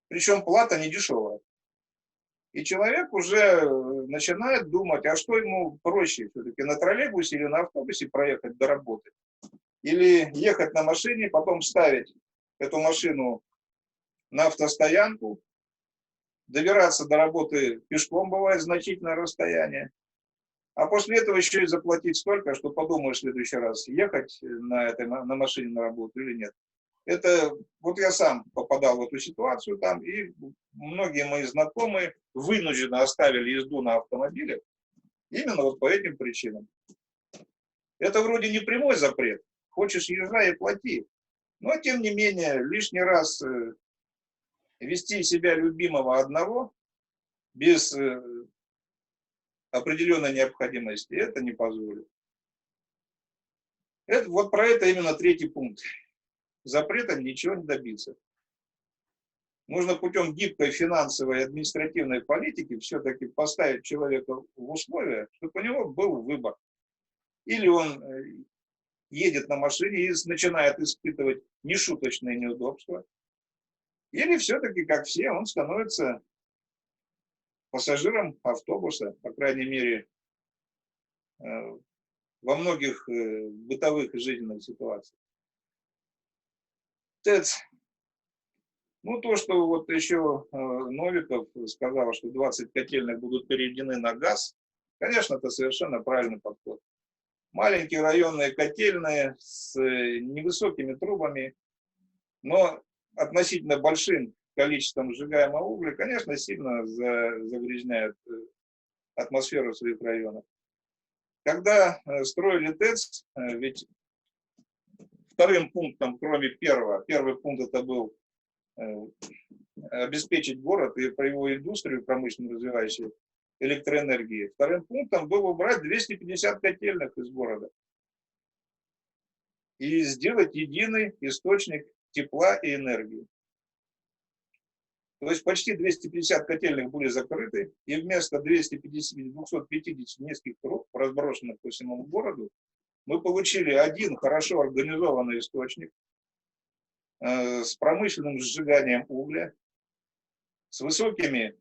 причем плата не дешевая. И человек уже начинает думать, а что ему проще, все-таки на троллейбусе или на автобусе проехать до работы? Или ехать на машине, потом ставить эту машину на автостоянку, добираться до работы пешком, бывает значительное расстояние, а после этого еще и заплатить столько, что подумаешь в следующий раз, ехать на машине на работу или нет. Это вот я сам попадал в эту ситуацию там, и многие мои знакомые вынужденно оставили езду на автомобиле именно вот по этим причинам. Это вроде не прямой запрет, хочешь езжай и плати, но тем не менее лишний раз вести себя любимого одного без определенной необходимости это не позволит. Вот про это именно третий пункт. Запретом ничего не добиться. Нужно путем гибкой финансовой и административной политики все-таки поставить человека в условия, чтобы у него был выбор. Или он едет на машине и начинает испытывать нешуточные неудобства, или все-таки, как все, он становится пассажиром автобуса, по крайней мере, во многих бытовых и жизненных ситуациях. ТЭЦ. Ну, то, что вот еще Новиков сказал, что 20 котельных будут переведены на газ, конечно, это совершенно правильный подход. Маленькие районные котельные с невысокими трубами, но относительно большим количеством сжигаемого угля, конечно, сильно загрязняют атмосферу своих районов. Когда строили ТЭЦ, ведь в Вторым пунктом, кроме первого, первый пункт это был обеспечить город и его индустрию промышленно развивающую электроэнергией. Вторым пунктом было убрать 250 котельных из города и сделать единый источник тепла и энергии. То есть почти 250 котельных были закрыты, и вместо 250 низких труб, разброшенных по всему городу, мы получили один хорошо организованный источник с промышленным сжиганием угля, с высокими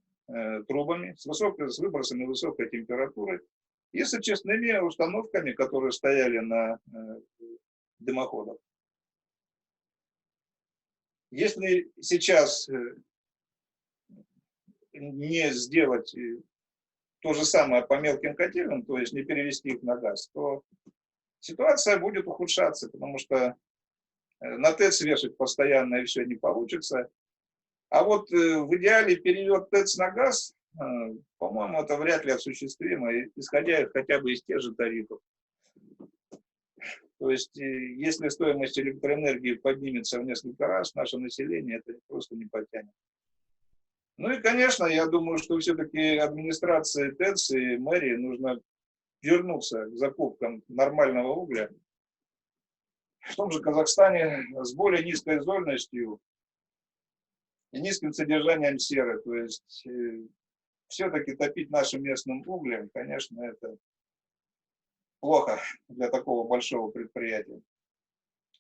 трубами, с выбросами высокой температуры и с очистными установками, которые стояли на дымоходах. Если сейчас не сделать то же самое по мелким котельным, то есть не перевести их на газ, то ситуация будет ухудшаться, потому что на ТЭЦ вешать постоянно и все не получится. А вот в идеале перевод ТЭЦ на газ, по-моему, это вряд ли осуществимо, исходя хотя бы из тех же тарифов. То есть, если стоимость электроэнергии поднимется в несколько раз, наше население это просто не потянет. Ну и, конечно, я думаю, что все-таки администрации ТЭЦ и мэрии нужно вернуться к закупкам нормального угля. В том же Казахстане с более низкой зольностью и низким содержанием серы. То есть все-таки топить нашим местным углем, конечно, это плохо для такого большого предприятия.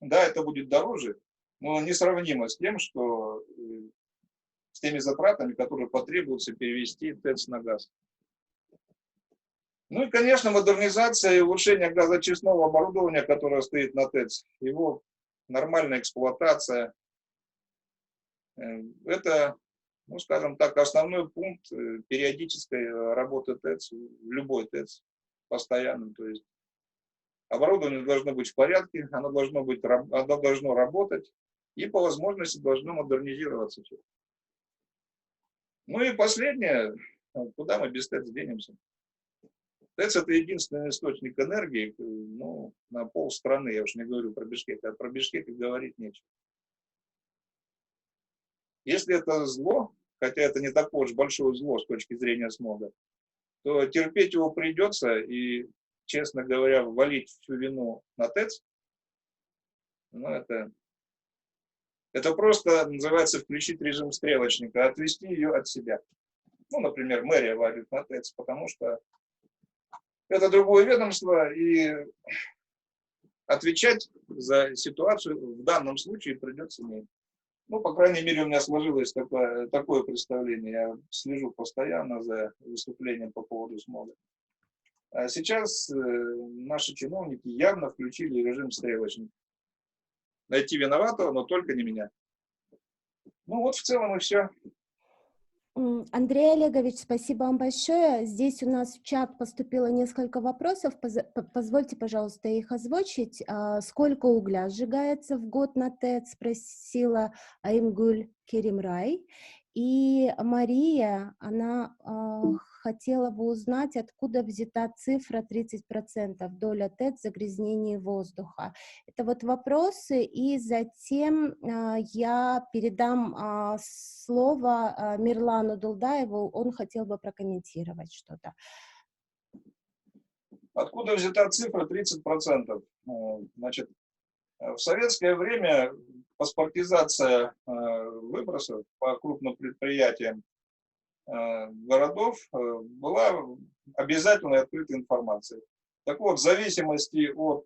Да, это будет дороже, но несравнимо с тем, что с теми затратами, которые потребуется перевести ТЭЦ на газ. Ну и, конечно, модернизация и улучшение газоочистного оборудования, которое стоит на ТЭЦ, его нормальная эксплуатация. Это, ну, скажем так, основной пункт периодической работы ТЭЦ, в любой ТЭЦ, постоянно. То есть оборудование должно быть в порядке, оно должно работать и по возможности должно модернизироваться. Ну и последнее, куда мы без ТЭЦ денемся? ТЭЦ это единственный источник энергии, ну, на полстраны, я уж не говорю про Бишкек, а про Бишкек и говорить нечего. Если это зло, хотя это не такое уж большое зло с точки зрения смога, то терпеть его придется, и, честно говоря, валить всю вину на ТЭЦ, ну, это просто называется включить режим стрелочника, отвести ее от себя. Ну, например, мэрия валит на ТЭЦ, потому что это другое ведомство, и отвечать за ситуацию в данном случае придется мне. Ну, по крайней мере, у меня сложилось такое представление. Я слежу постоянно за выступлением по поводу смога. А сейчас наши чиновники явно включили режим стрелочника. Найти виноватого, но только не меня. Ну вот в целом и все. Андрей Олегович, спасибо вам большое. Здесь у нас в чат поступило несколько вопросов. Позвольте, пожалуйста, их озвучить. Сколько угля сжигается в год на ТЭЦ, спросила Аймгуль Керимрай. И Мария, она хотела бы узнать, откуда взята цифра 30% доля ТЭЦ в загрязнении воздуха. Это вот вопросы, и затем я передам слово Мирлану Дулдаеву, он хотел бы прокомментировать что-то. Откуда взята цифра 30%? Значит, в советское время паспортизация выбросов по крупным предприятиям городов была обязательной открытой информацией. Так вот, в зависимости от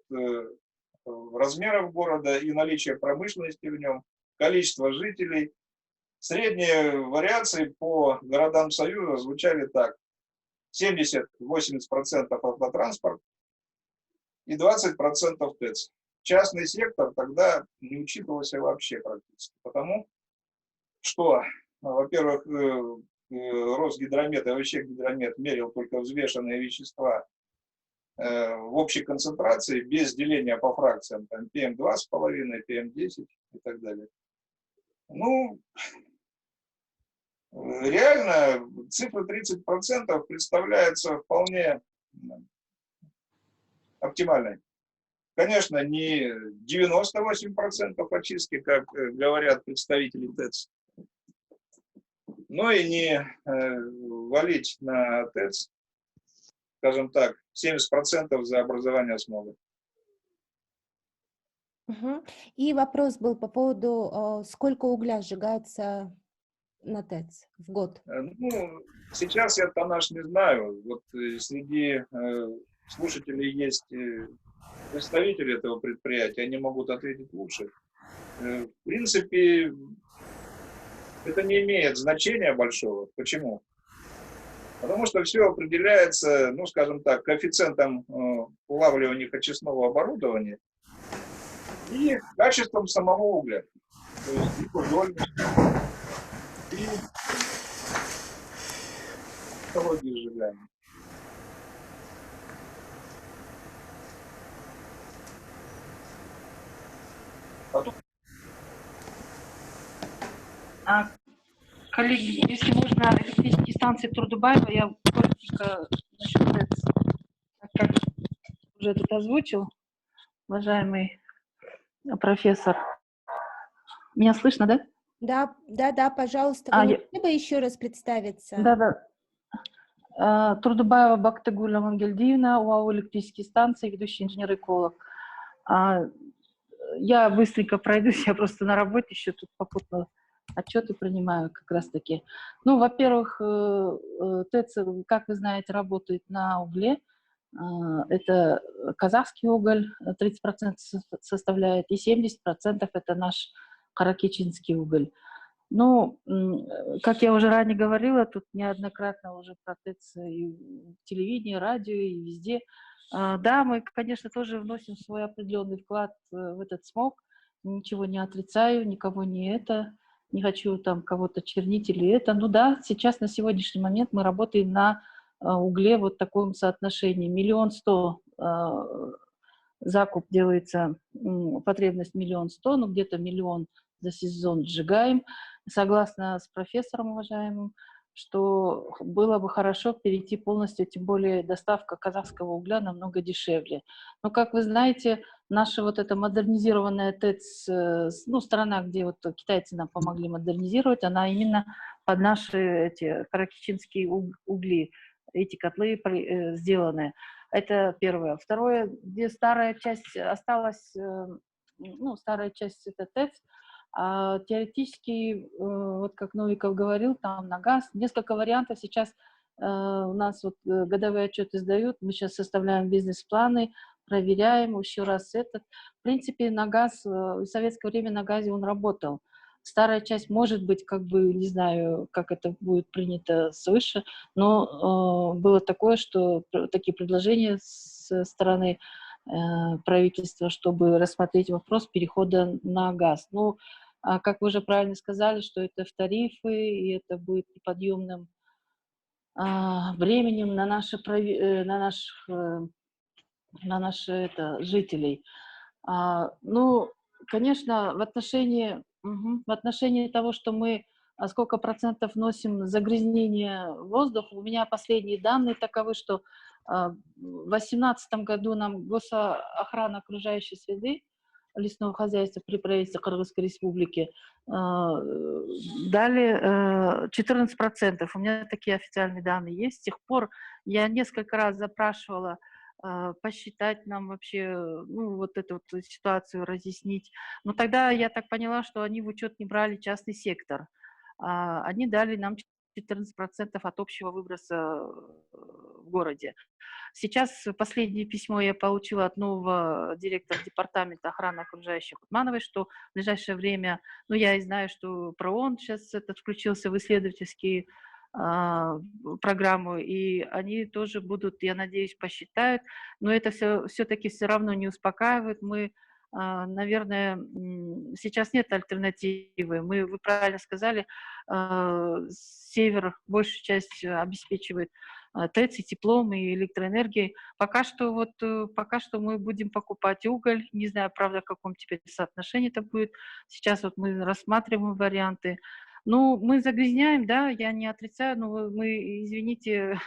размеров города и наличия промышленности в нем, количества жителей, средние вариации по городам Союза звучали так: 70-80% автотранспорт и 20% ТЭЦ. Частный сектор тогда не учитывался вообще практически, потому что, во-первых, Росгидромет и вообще гидромет мерил только взвешенные вещества в общей концентрации, без деления по фракциям, там PM2,5, PM10 и так далее. Ну, реально цифра 30% представляется вполне оптимальной. конечно, не 98% очистки, как говорят представители ТЭЦ, но и не валить на ТЭЦ, скажем так, 70% за образование смога. Мгм. И вопрос был по поводу, сколько угля сжигается на ТЭЦ в год? Ну, сейчас я тоннаж не знаю. Вот среди слушателей есть представители этого предприятия, они могут ответить лучше. В принципе, это не имеет значения большого. Почему? Потому что все определяется, ну, скажем так, коэффициентом улавливания очистного оборудования и качеством самого угля. То есть его дольностью и технологией сжигания. Коллеги, если можно, электрические станции Турдубаева, я коротко насчет ТЭЦ, как уже тут озвучил, уважаемый профессор. Меня слышно, да? Да, пожалуйста, вы не могли бы еще раз представиться? Да. Турдубаева Бактыгуль Амангельдиевна, УАО «Электрические станции», ведущий инженер-эколог. Я быстренько пройдусь, я просто на работе еще тут попутно отчеты принимаю как раз-таки. Ну, во-первых, ТЭЦ, как вы знаете, работает на угле. Это казахский уголь, 30% составляет, и 70% это наш каракечинский уголь. Ну, как я уже ранее говорила, тут неоднократно уже про ТЭЦ и в телевидении, радио, и везде. Да, мы, конечно, тоже вносим свой определенный вклад в этот смог. Ничего не отрицаю, никого не хочу там кого-то чернить или это. Ну да, сейчас на сегодняшний момент мы работаем на угле вот таком соотношении. 1 100 000 закуп делается, потребность 1 100 000, ну где-то 1 000 000 за сезон сжигаем. Согласна с профессором уважаемым, что было бы хорошо перейти полностью, тем более доставка казахского угля намного дешевле. Но, как вы знаете, наша вот эта модернизированная ТЭЦ, ну, страна, где вот китайцы нам помогли модернизировать, она именно под наши эти каракечинские угли, эти котлы сделаны. Это первое. Второе, где старая часть осталась, ну, старая часть это ТЭЦ, теоретически, вот как Новиков говорил, там на газ, несколько вариантов сейчас у нас вот годовые отчеты сдают, мы сейчас составляем бизнес-планы, проверяем еще раз этот. В принципе, на газ, в советское время на газе он работал. Старая часть может быть, как бы, не знаю, как это будет принято свыше, но было такое, что такие предложения со стороны правительства, чтобы рассмотреть вопрос перехода на газ. Ну, как вы уже правильно сказали, что это в тарифы, и это будет неподъемным временем на наших жителей. Ну, конечно, в отношении того, что мы сколько процентов носим загрязнения воздуха, у меня последние данные таковы, что в 2018 году нам госохрана окружающей среды лесного хозяйства при правительстве Кыргызской республики дали 14%. У меня такие официальные данные есть. С тех пор я несколько раз запрашивала посчитать нам вообще, ну, вот эту вот ситуацию разъяснить. Но тогда я так поняла, что они в учет не брали частный сектор. Они дали нам 14% от общего выброса в городе. Сейчас последнее письмо я получила от нового директора департамента охраны окружающих Утмановой, что в ближайшее время, ну, я и знаю, что ПРООН сейчас включился в исследовательские программу, и они тоже будут, я надеюсь, посчитают, но это все-таки все равно не успокаивает. Мы, наверное, сейчас нет альтернативы. Вы правильно сказали, север большую часть обеспечивает ТЭЦ и теплом, и электроэнергией. Пока что мы будем покупать уголь. Не знаю, правда, в каком теперь соотношении это будет. Сейчас вот мы рассматриваем варианты. Ну, мы загрязняем, да, я не отрицаю, но мы, извините,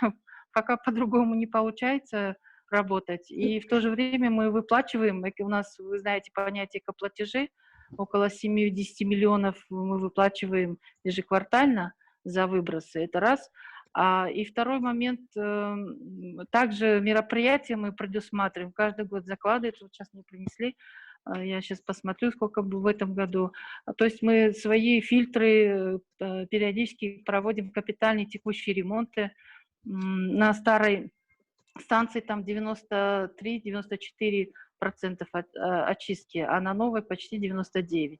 пока по-другому не получается. работать. И в то же время мы выплачиваем, у нас, вы знаете, понятие экоплатежи, около 7-10 миллионов мы выплачиваем ежеквартально за выбросы, это раз. И второй момент, также мероприятия мы предусматриваем, каждый год закладывается, вот сейчас мне принесли, я сейчас посмотрю, сколько было в этом году. То есть мы свои фильтры периодически проводим капитальные текущие ремонты. На старой станции там 93-94% очистки, а на новой почти 99%.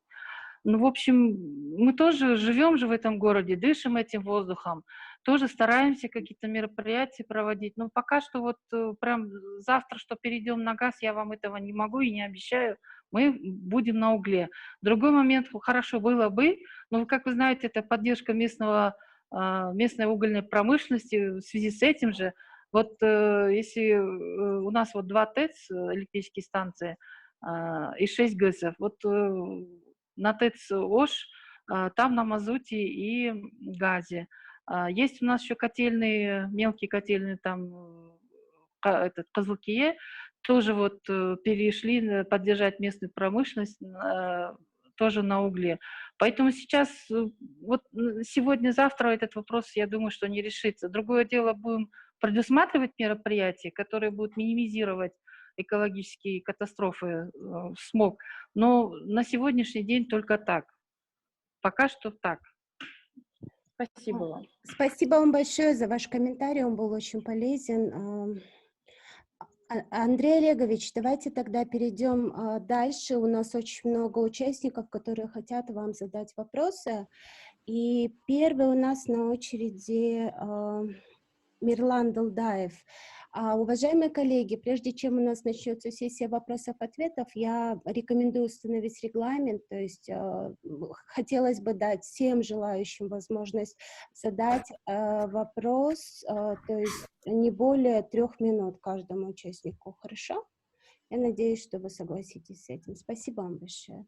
Ну, в общем, мы тоже живем же в этом городе, дышим этим воздухом, тоже стараемся какие-то мероприятия проводить. Но пока что вот прям завтра, что перейдем на газ, я вам этого не могу и не обещаю. Мы будем на угле. Другой момент, хорошо было бы, но, как вы знаете, это поддержка местной угольной промышленности в связи с этим же. Вот если у нас вот 2 ТЭЦ, электрические станции, и 6 ГЭСов, вот на ТЭЦ Ош, там на мазуте и газе. Есть у нас еще котельные, мелкие котельные, там Козылкие, тоже вот перешли поддержать местную промышленность, тоже на угле. Поэтому сейчас, вот сегодня-завтра этот вопрос, я думаю, что не решится. Другое дело, будем предусматривать мероприятия, которые будут минимизировать экологические катастрофы, смог. Но на сегодняшний день только так. Пока что так. Спасибо вам. Спасибо вам большое за ваш комментарий, он был очень полезен. Андрей Олегович, давайте тогда перейдем дальше. У нас очень много участников, которые хотят вам задать вопросы. И первый у нас на очереди Мирлан Далдаев. Уважаемые коллеги, прежде чем у нас начнется сессия вопросов-ответов, я рекомендую установить регламент, то есть хотелось бы дать всем желающим возможность задать вопрос, то есть не более 3 минут каждому участнику. Хорошо? Я надеюсь, что вы согласитесь с этим. Спасибо вам большое.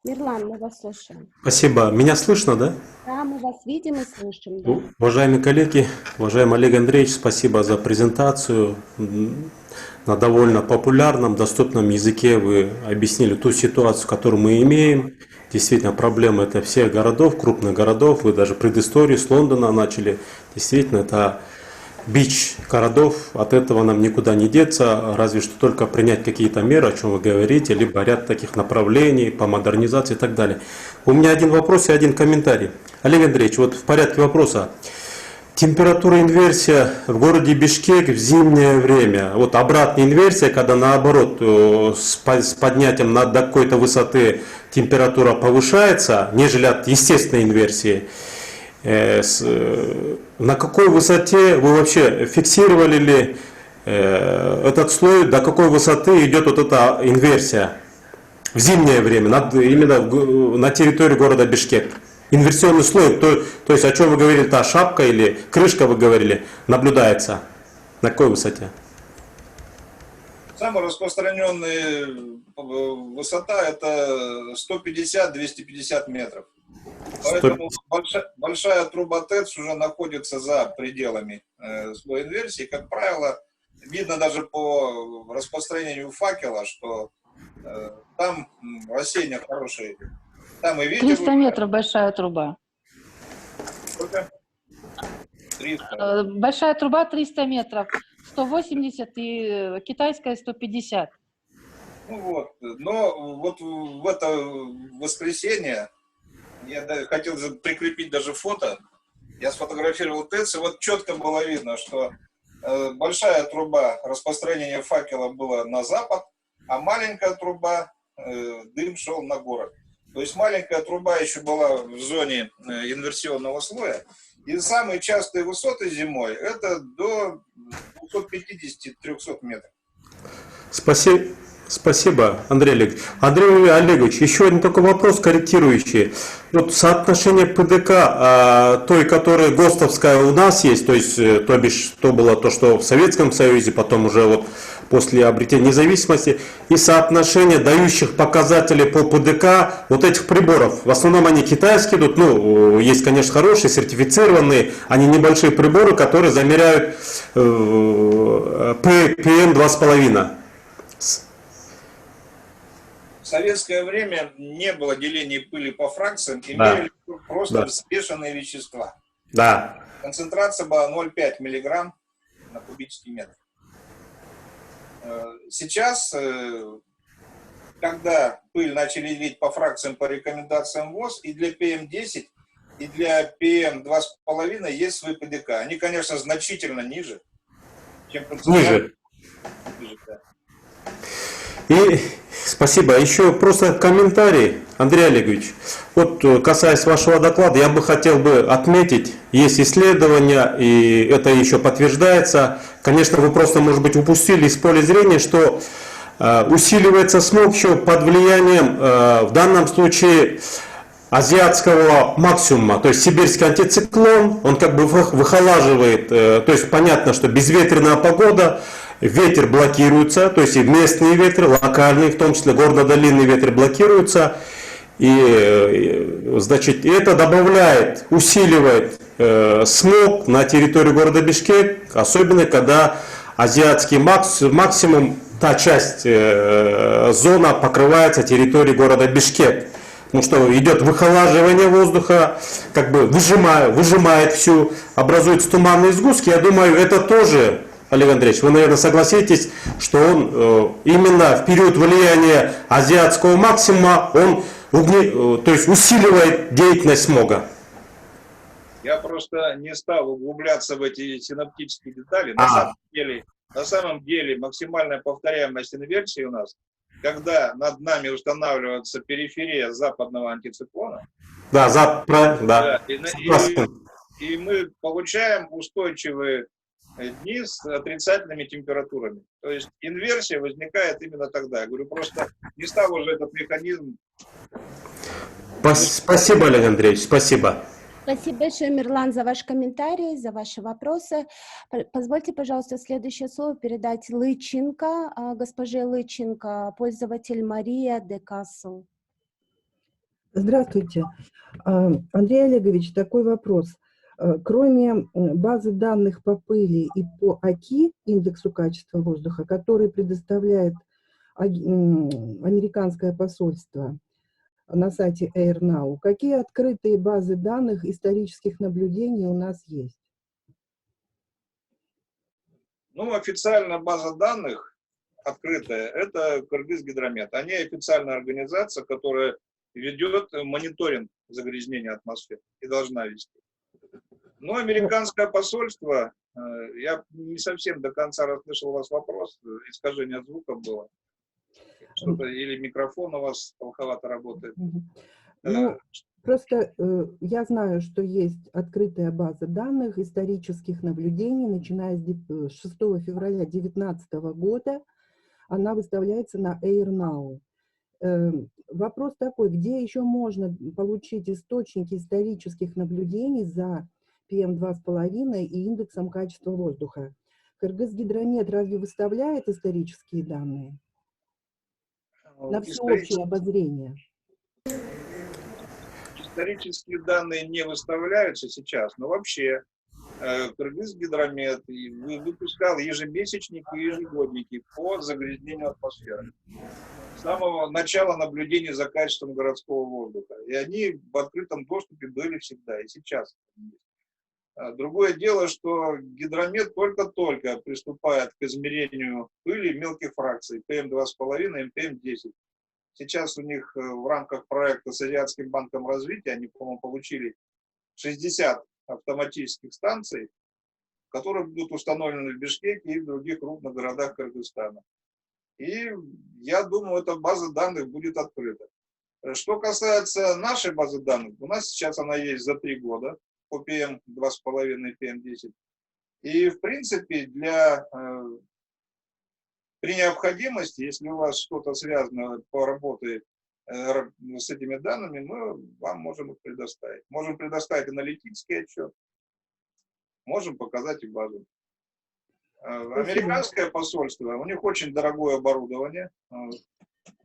Мирлан, мы вас слушаем. Спасибо. Меня слышно, да? Да, мы вас видим и слышим. Да. Уважаемые коллеги, уважаемый Олег Андреевич, спасибо за презентацию. На довольно популярном, доступном языке вы объяснили ту ситуацию, которую мы имеем. Действительно, проблема это всех городов, крупных городов. Вы даже предысторию с Лондона начали. Действительно, это бич городов, от этого нам никуда не деться, разве что только принять какие-то меры, о чем вы говорите, либо ряд таких направлений по модернизации и так далее. У меня один вопрос и один комментарий. Олег Андреевич, вот в порядке вопроса. Температура инверсия в городе Бишкек в зимнее время, вот обратная инверсия, когда наоборот с поднятием до какой-то высоты температура повышается, нежели от естественной инверсии. На какой высоте вы вообще фиксировали ли этот слой, до какой высоты идет вот эта инверсия в зимнее время, именно на территории города Бишкек? Инверсионный слой, то есть о чем вы говорили, та шапка или крышка, вы говорили, наблюдается? На какой высоте? Самая распространенная высота это 150-250 метров. Поэтому большая труба ТЭЦ уже находится за пределами слоя инверсии. Как правило, видно даже по распространению факела, что там рассеяние хорошее. Там и ветер. 300 метров большая труба. Сколько? 300. Большая труба 300 метров, 180 и китайская 150. Ну вот, но вот в это воскресенье я хотел прикрепить даже фото. Я сфотографировал ТЭЦ, и вот четко было видно, что большая труба распространения факела было на запад, а маленькая труба, дым шел на город. То есть маленькая труба еще была в зоне инверсионного слоя. И самые частые высоты зимой это до 250-300 метров. Спасибо, Андрей Олегович. Андрей Олегович, еще один такой вопрос корректирующий. Вот соотношение ПДК, той, которая ГОСТовская у нас есть, то есть, то бишь, то было то, что в Советском Союзе, потом уже вот после обретения независимости, и соотношение дающих показателей по ПДК вот этих приборов. В основном они китайские идут, ну, есть, конечно, хорошие, сертифицированные, они небольшие приборы, которые замеряют PM 2,5. В советское время не было деления пыли по фракциям, и Да. мерили просто Да. взвешенные вещества. Да. Концентрация была 0,5 мг на кубический метр. Сейчас, когда пыль начали делить по фракциям по рекомендациям ВОЗ, и для PM10, и для PM2,5 есть свои ПДК. Они, конечно, значительно ниже, чем концентрация. Ниже, да. И спасибо. Еще просто комментарий, Андрей Олегович. Вот касаясь вашего доклада, я бы хотел отметить, есть исследования, и это еще подтверждается. Конечно, вы просто, может быть, упустили из поля зрения, что усиливается смог еще под влиянием, в данном случае, азиатского максимума, то есть сибирский антициклон, он как бы выхолаживает, то есть понятно, что безветренная погода, ветер блокируется, то есть и местные ветры, локальные, в том числе горно-долинные ветры блокируются, и значит, это добавляет, усиливает смог на территории города Бишкек, особенно когда азиатский максимум, та часть зона покрывается территорией города Бишкек. Потому что идет выхолаживание воздуха, как бы выжимает всю, образуются туманные сгустки. Я думаю, это тоже, Олег Андреевич, вы, наверное, согласитесь, что он именно в период влияния азиатского максимума, он то есть усиливает деятельность смога. Я просто не стал углубляться в эти синоптические детали. На самом деле максимальная повторяемость инверсии у нас, когда над нами устанавливается периферия западного антициклона, Да. и мы получаем устойчивые дни с отрицательными температурами. То есть инверсия возникает именно тогда. Я говорю, просто не стал уже этот механизм. Спасибо, Олег Андреевич, спасибо. Спасибо большое, Мирлан, за ваш комментарий, за ваши вопросы. Позвольте, пожалуйста, следующее слово передать Лыченко, госпоже Лыченко, пользователь Мария де Кассел. Здравствуйте. Андрей Олегович, такой вопрос. Кроме базы данных по пыли и по АКИ, индексу качества воздуха, который предоставляет американское посольство на сайте AirNow, какие открытые базы данных исторических наблюдений у нас есть? Ну, официальная база данных открытая, это Кыргызгидромет. Они официальная организация, которая ведет мониторинг загрязнения атмосферы и должна вести. Но американское посольство, я не совсем до конца расслышал у вас вопрос, искажение звука было. Что-то или микрофон у вас плоховато работает. Ну, просто я знаю, что есть открытая база данных исторических наблюдений, начиная с 6 февраля 2019 года. Она выставляется на AirNow. Вопрос такой, где еще можно получить источники исторических наблюдений за PM2,5 и индексом качества воздуха? Кыргызгидромет разве выставляет исторические данные? На всеобщее обозрение. Исторические данные не выставляются сейчас, но вообще Кыргызгидромет выпускал ежемесячники и ежегодники по загрязнению атмосферы. С самого начала наблюдений за качеством городского воздуха. И они в открытом доступе были всегда, и сейчас. Другое дело, что гидромет только-только приступает к измерению пыли мелких фракций PM2,5 и PM10. Сейчас у них в рамках проекта с Азиатским банком развития, они, по-моему, получили 60 автоматических станций, которые будут установлены в Бишкеке и в других крупных городах Кыргызстана. И я думаю, эта база данных будет открыта. Что касается нашей базы данных, у нас сейчас она есть за 3 года по PM2,5 и PM10. И, в принципе, при необходимости, если у вас что-то связано по работе с этими данными, мы вам можем их предоставить. Можем предоставить аналитический отчет, можем показать и базу. Американское посольство, у них очень дорогое оборудование,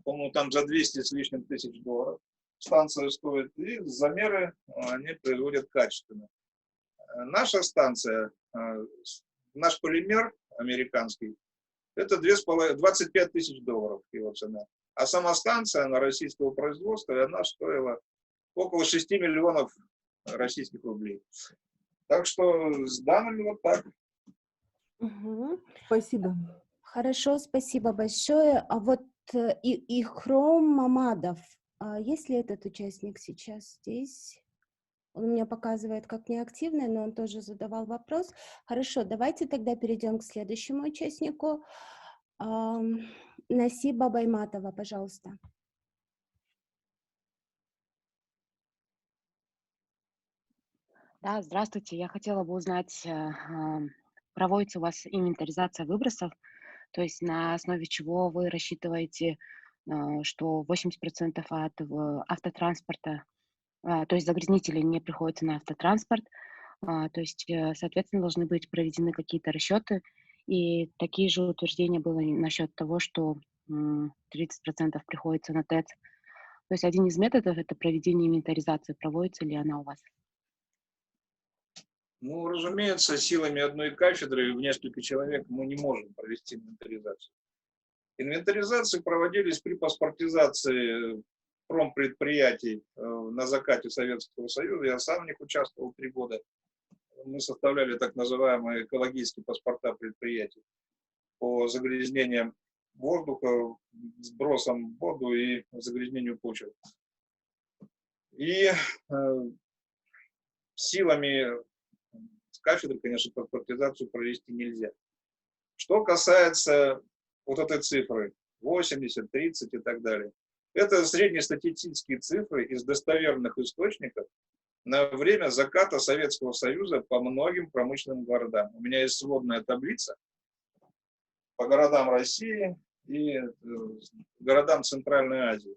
по-моему, там за 200 с лишним тысяч долларов станция стоит, и замеры они производят качественно. Наша станция, наш полимер американский, это 25 тысяч долларов его цена. А сама станция на российского производства, и она стоила около 6 миллионов российских рублей. Так что с данными вот так. Мгм. Спасибо. Хорошо, спасибо большое. А вот Ихром Мамадов, есть ли этот участник сейчас здесь? Он у меня показывает как неактивный, но он тоже задавал вопрос. Хорошо, давайте тогда перейдем к следующему участнику. Насиба Байматова, пожалуйста. Да, здравствуйте. Я хотела бы узнать, проводится у вас инвентаризация выбросов, то есть на основе чего вы рассчитываете, что 80% от автотранспорта, то есть загрязнители не приходятся на автотранспорт, то есть, соответственно, должны быть проведены какие-то расчеты, и такие же утверждения было и насчет того, что 30% приходится на ТЭЦ. То есть один из методов — это проведение инвентаризации. Проводится ли она у вас? Ну, разумеется, силами одной кафедры в несколько человек мы не можем провести инвентаризацию. Инвентаризации проводились при паспортизации промпредприятий на закате Советского Союза. Я сам в них участвовал 3 года. Мы составляли так называемые экологические паспорта предприятий по загрязнениям воздуха, сбросам в воду и загрязнению почвы. И силами кафедры, конечно, паспортизацию провести нельзя. Что касается вот этой цифры 80, 30 и так далее, это среднестатистические цифры из достоверных источников на время заката Советского Союза по многим промышленным городам. У меня есть сводная таблица по городам России и городам Центральной Азии.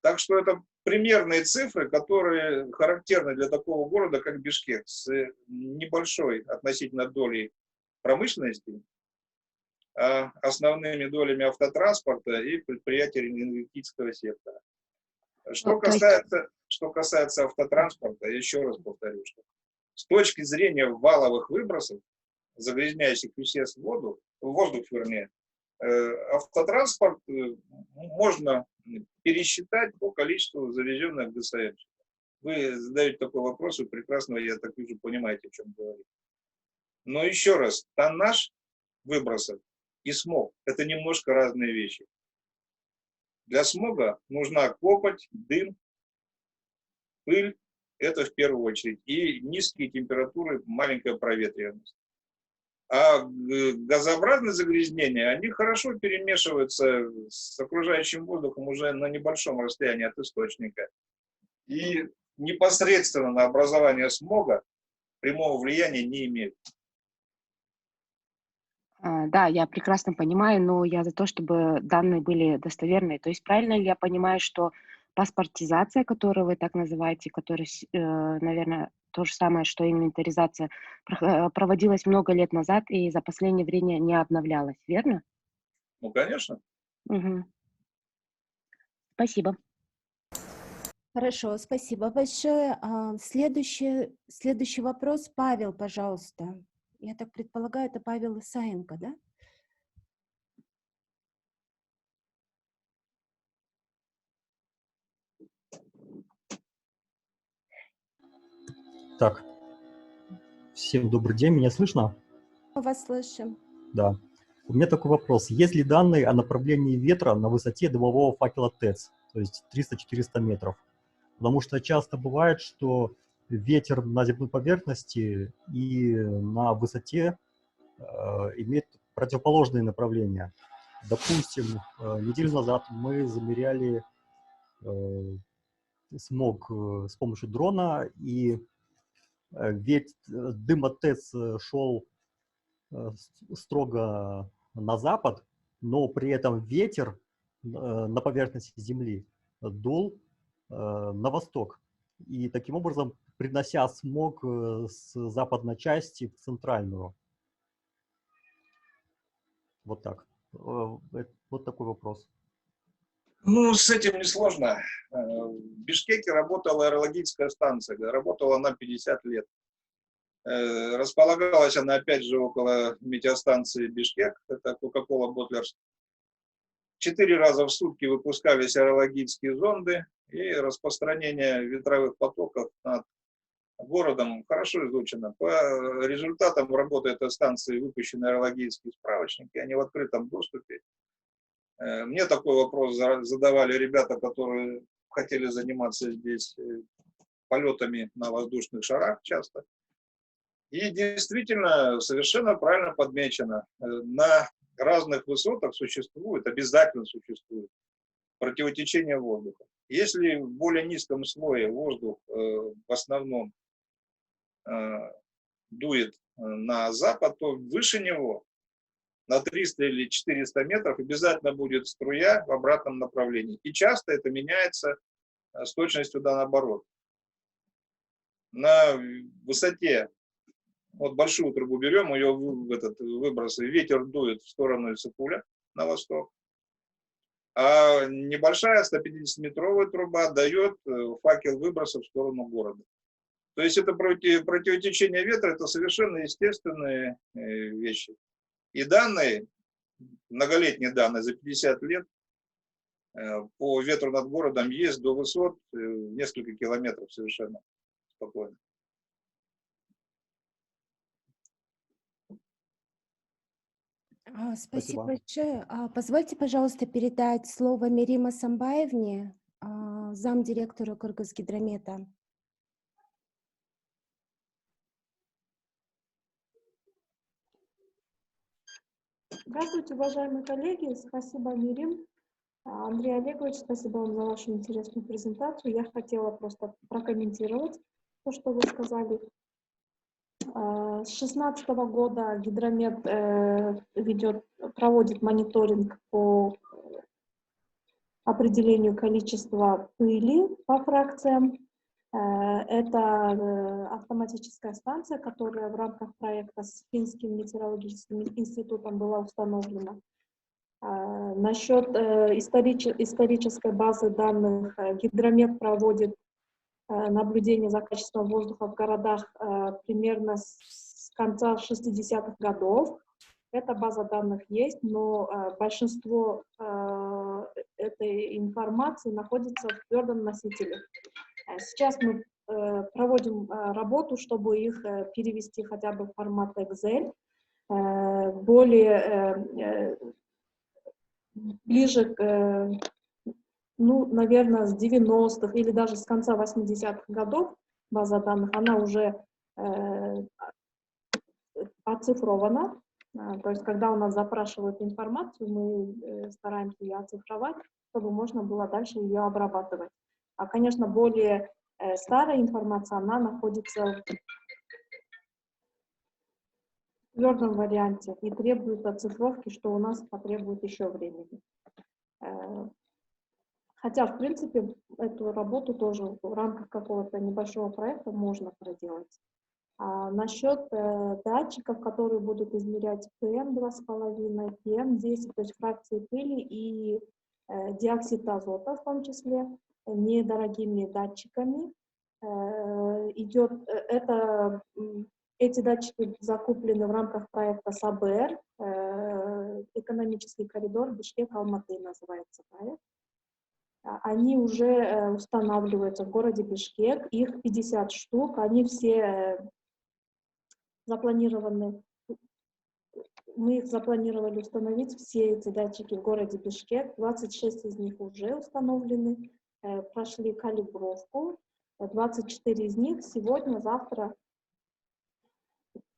Так что это примерные цифры, которые характерны для такого города, как Бишкек, с небольшой относительно долей промышленности, основными долями автотранспорта и предприятий энергетического сектора. Что касается автотранспорта, еще раз повторю, что с точки зрения валовых выбросов, загрязняющих веществ в воздух, вернее, автотранспорт можно пересчитать по количеству завезенных ГСМ. Вы задаете такой вопрос, вы прекрасно, я так вижу, понимаете, о чем говорю. Но еще раз, тоннаж выбросов и смог – это немножко разные вещи. Для смога нужна копоть, дым, пыль, это в первую очередь, и низкие температуры, маленькая проветриваемость. А газообразные загрязнения, они хорошо перемешиваются с окружающим воздухом уже на небольшом расстоянии от источника. И непосредственно на образование смога прямого влияния не имеют. Да, я прекрасно понимаю, но я за то, чтобы данные были достоверные. То есть правильно ли я понимаю, что паспортизация, которую вы так называете, которая, наверное, то же самое, что инвентаризация, проводилась много лет назад и за последнее время не обновлялась, верно? Ну, конечно. Угу. Спасибо. Хорошо, спасибо большое. Следующий вопрос. Павел, пожалуйста. Я так предполагаю, это Павел Исаенко, да? Так, всем добрый день, меня слышно? Мы вас слышим. Да. У меня такой вопрос. Есть ли данные о направлении ветра на высоте дымового факела ТЭЦ, то есть 300-400 метров? Потому что часто бывает, что ветер на земной поверхности и на высоте имеет противоположные направления. Допустим, неделю назад мы замеряли смог с помощью дрона, и ведь дым от ТЭЦ шел строго на запад, но при этом ветер на поверхности Земли дул на восток. И таким образом принося смог с западной части в центральную. Вот так. Вот такой вопрос. Ну, с этим несложно. В Бишкеке работала аэрологическая станция. Работала она 50 лет. Располагалась она, опять же, около метеостанции Бишкек. Это Coca-Cola Bottlers. 4 раза в сутки выпускались аэрологические зонды. И распространение ветровых потоков над городом хорошо изучено. По результатам работы этой станции выпущены аэрологические справочники. Они в открытом доступе. Мне такой вопрос задавали ребята, которые хотели заниматься здесь полетами на воздушных шарах часто. И действительно, совершенно правильно подмечено. На разных высотах обязательно существует противотечение воздуха. Если в более низком слое воздух в основном дует на запад, то выше него на 300 или 400 метров обязательно будет струя в обратном направлении. И часто это меняется с точностью да наоборот. На высоте, вот большую трубу берем, ее выбросы, ветер дует в сторону Иссыкуля на восток, а небольшая 150-метровая труба дает факел выброса в сторону города. То есть это противотечение ветра, это совершенно естественные вещи. И данные, многолетние данные за 50 лет по ветру над городом есть до высот несколько километров совершенно спокойно. Спасибо Спасибо. большое. Позвольте, пожалуйста, передать слово Мирима Самбаевне, замдиректора Кыргызгидромета. Здравствуйте, уважаемые коллеги. Спасибо, Мирим. Андрей Олегович, спасибо вам за вашу интересную презентацию. Я хотела просто прокомментировать то, что вы сказали. С 2016 года Гидромет проводит мониторинг по определению количества пыли по фракциям. Это автоматическая станция, которая в рамках проекта с Финским метеорологическим институтом была установлена. Насчет исторической базы данных, Гидромет проводит наблюдение за качеством воздуха в городах примерно с конца 60-х годов. Эта база данных есть, но большинство этой информации находится в твердом носителе. Сейчас мы проводим работу, чтобы их перевести хотя бы в формат Excel, ближе к, ну, наверное, с 90-х или даже с конца 80-х годов база данных, она уже оцифрована. То есть, когда у нас запрашивают информацию, мы стараемся ее оцифровать, чтобы можно было дальше ее обрабатывать. А, конечно, более старая информация, она находится в твердом варианте и требует оцифровки, что у нас потребует еще времени. Хотя, в принципе, эту работу тоже в рамках какого-то небольшого проекта можно проделать. Насчет датчиков, которые будут измерять PM2,5, PM10, то есть фракции пыли и диоксид азота в том числе, недорогими датчиками. Эти датчики закуплены в рамках проекта САБР, экономический коридор Бишкек-Алматы называется проект. Они уже устанавливаются в городе Бишкек, их 50 штук, они все запланированы, мы их запланировали установить, все эти датчики в городе Бишкек, 26 из них уже установлены, прошли калибровку, 24 из них сегодня, завтра,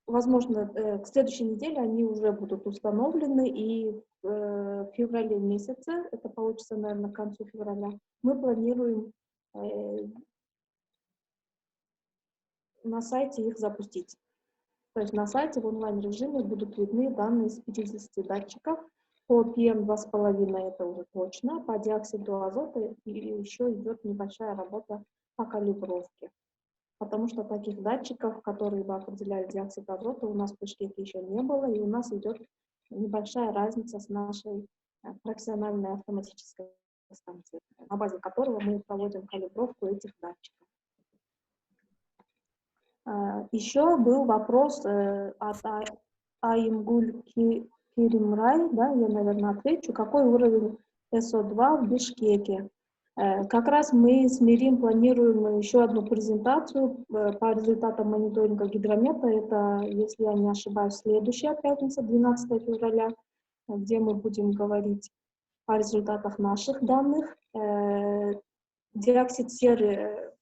возможно, к следующей неделе они уже будут установлены, и в феврале месяце, это получится, наверное, к концу февраля, мы планируем на сайте их запустить. То есть на сайте в онлайн-режиме будут видны данные с 50 датчиков. По PM2,5 это уже точно, по диоксиду азота и еще идет небольшая работа по калибровке. Потому что таких датчиков, которые бы определяли диоксид азота, у нас в Бишкеке еще не было, и у нас идет небольшая разница с нашей профессиональной автоматической станцией, на базе которого мы проводим калибровку этих датчиков. Еще был вопрос от Аймгуль Керимрай, да, я, наверное, отвечу, какой уровень СО2 в Бишкеке. Как раз мы с Мирим планируем еще одну презентацию по результатам мониторинга гидромета. Это, если я не ошибаюсь, следующая пятница, 12 февраля, где мы будем говорить о результатах наших данных. Диоксид серы,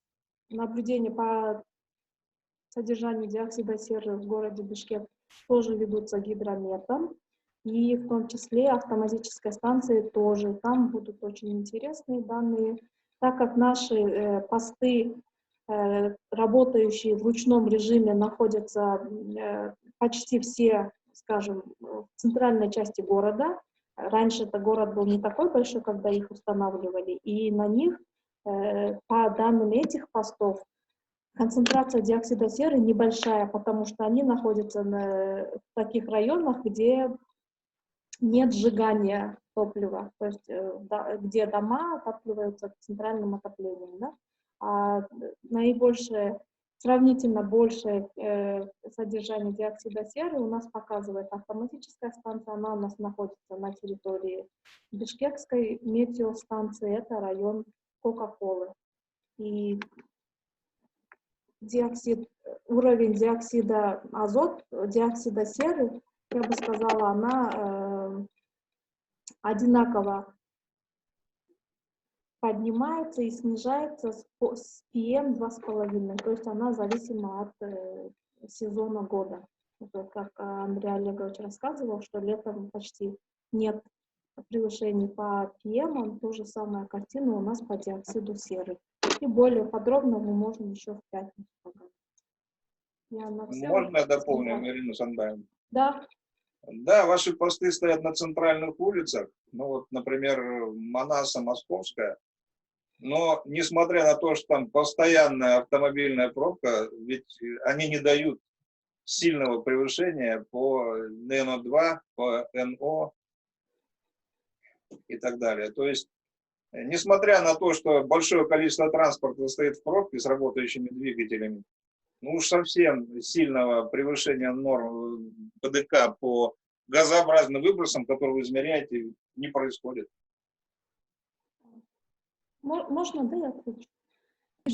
наблюдения по содержанию диоксида серы в городе Бишкек тоже ведутся гидрометом. И в том числе автоматической станции тоже. Там будут очень интересные данные, так как наши посты, работающие в ручном режиме, находятся почти все, скажем, в центральной части города. Раньше это город был не такой большой, когда их устанавливали, и на них, по данным этих постов, концентрация диоксида серы небольшая, потому что они находятся в таких районах, где нет сжигания топлива, то есть где дома отапливаются центральным отоплением. Да? А наибольшее, сравнительно большее содержание диоксида серы у нас показывает автоматическая станция, она у нас находится на территории Бишкекской метеостанции, это район Кока-Колы. И уровень диоксида диоксида серы, я бы сказала, она одинаково поднимается и снижается с PM 2,5, то есть она зависима от сезона года. Это, как Андрей Олегович рассказывал, что летом почти нет превышений по PM, то же самая картина у нас по диоксиду серы. И более подробно мы можем еще в пятницу поговорить. Можно я дополню, Ирина Санбаевна? Да. Да, ваши посты стоят на центральных улицах, ну вот, например, Манаса, Московская, но несмотря на то, что там постоянная автомобильная пробка, ведь они не дают сильного превышения по НО2, по НО и так далее. То есть, несмотря на то, что большое количество транспорта стоит в пробке с работающими двигателями, ну уж совсем сильного превышения норм ПДК по газообразным выбросам, которые вы измеряете, не происходит. Можно, да, я отвечу?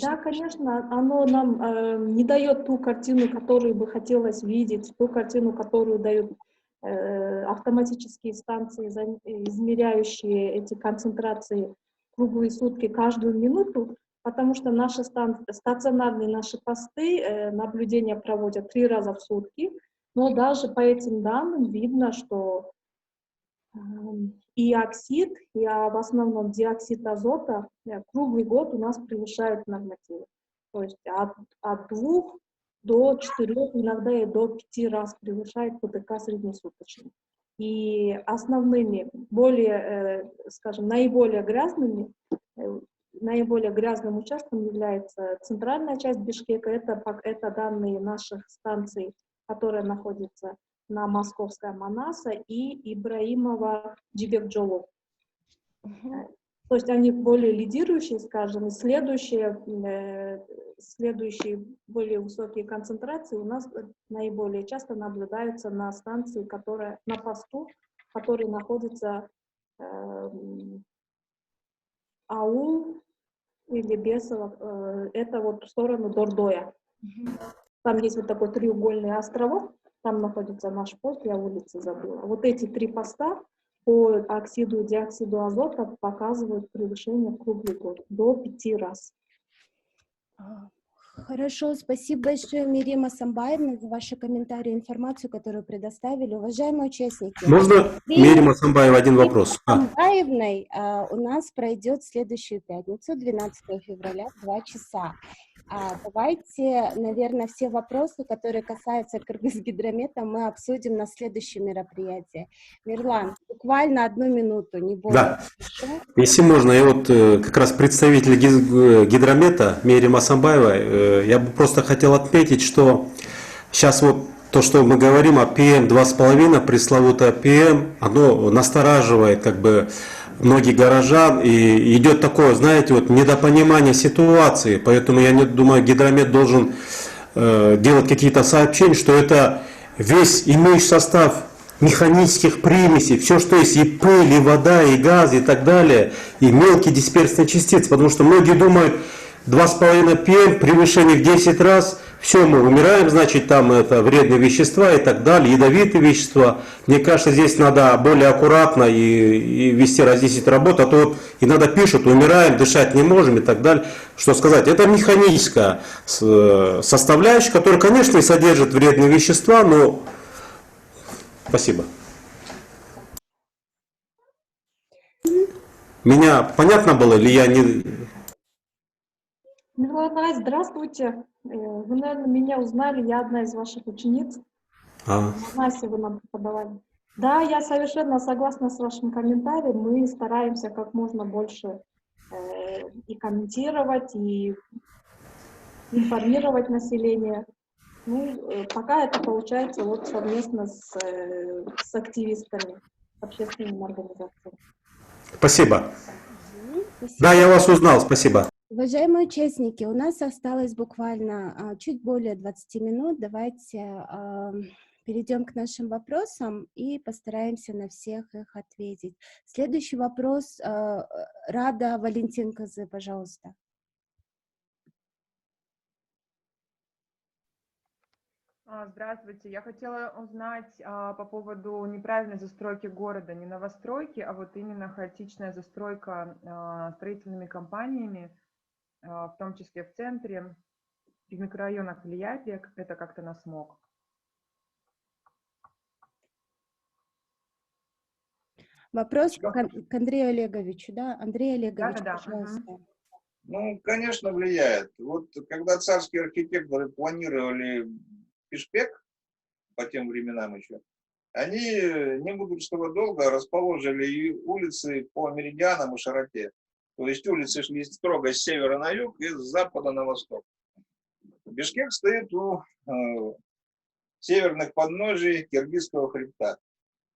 Да, конечно, оно нам не дает ту картину, которую бы хотелось видеть, ту картину, которую дают автоматические станции, измеряющие эти концентрации круглые сутки каждую минуту, потому что наши стационарные наши посты наблюдения проводят 3 раза в сутки, но даже по этим данным видно, что и оксид, и в основном диоксид азота круглый год у нас превышают нормативы. То есть от 2 до 4, иногда и до 5 раз превышает ПДК среднесуточный. И основными, скажем, наиболее грязным участком является центральная часть Бишкека. Это данные наших станций, которые находятся на Московской Манаса и Ибраимова Джибекджолу. То есть они более лидирующие, скажем, и следующие более высокие концентрации у нас наиболее часто наблюдаются на станции, на посту, который находится Аул или Бесово, это вот в сторону Дордоя. Там есть вот такой треугольный островок, там находится наш пост, я улицы забыла. Вот эти 3 поста по оксиду и диоксиду азота показывают превышение круглый год до 5 раз. Хорошо, спасибо большое, Мирима Самбаевна, за ваши комментарии и информацию, которую предоставили. Уважаемые участники, можно, Мирима Самбаева, один вопрос? Самбаевной у нас пройдет в следующую пятницу, 12 февраля, в 2 часа. Давайте, наверное, все вопросы, которые касаются Кыргызгидромета, мы обсудим на следующем мероприятии. Мирлан, буквально 1 минуту, не больше. Да, если можно, я вот как раз представитель Гидромета Мирима Самбаева, я бы просто хотел отметить, что сейчас вот то, что мы говорим о PM 2,5, пресловутое PM, оно настораживает как бы многих горожан, и идет такое, знаете, вот недопонимание ситуации, поэтому я не думаю, Гидромет должен делать какие-то сообщения, что это весь имеющий состав механических примесей, все, что есть, и пыль, и вода, и газ, и так далее, и мелкие дисперсные частицы, потому что многие думают, 2,5 ppm, превышение в 10 раз, все, мы умираем, значит, там это вредные вещества и так далее, ядовитые вещества. Мне кажется, здесь надо более аккуратно и вести разъяснительную работу, а то вот иногда пишут, умираем, дышать не можем и так далее. Что сказать, это механическая составляющая, которая, конечно, и содержит вредные вещества, но... Спасибо. Меня понятно было или я не... Милана, здравствуйте. Вы, наверное, меня узнали, я одна из ваших учениц. Настя, вы нам преподавали. Да, я совершенно согласна с вашим комментарием. Мы стараемся как можно больше и комментировать, и информировать население. Ну, пока это получается вот совместно с активистами, общественными организациями. Спасибо. Спасибо. Да, я вас узнал, спасибо. Уважаемые участники, у нас осталось буквально чуть более 20 минут. Давайте перейдем к нашим вопросам и постараемся на всех их ответить. Следующий вопрос. Рада Валентинказы, пожалуйста. Здравствуйте. Я хотела узнать по поводу неправильной застройки города, не новостройки, а вот именно хаотичная застройка строительными компаниями, в том числе в центре, и в микрорайонах влияет ли это как-то на смог? Вопрос к Андрею Олеговичу, да? Андрей Олегович, Да. пожалуйста. Ну, конечно, влияет. Вот когда царские архитекторы планировали Пишпек, по тем временам еще, они, не мудрствуя долго, расположили и улицы по меридианам и широте. То есть улицы шли строго с севера на юг и с запада на восток. Бишкек стоит у северных подножий Киргизского хребта.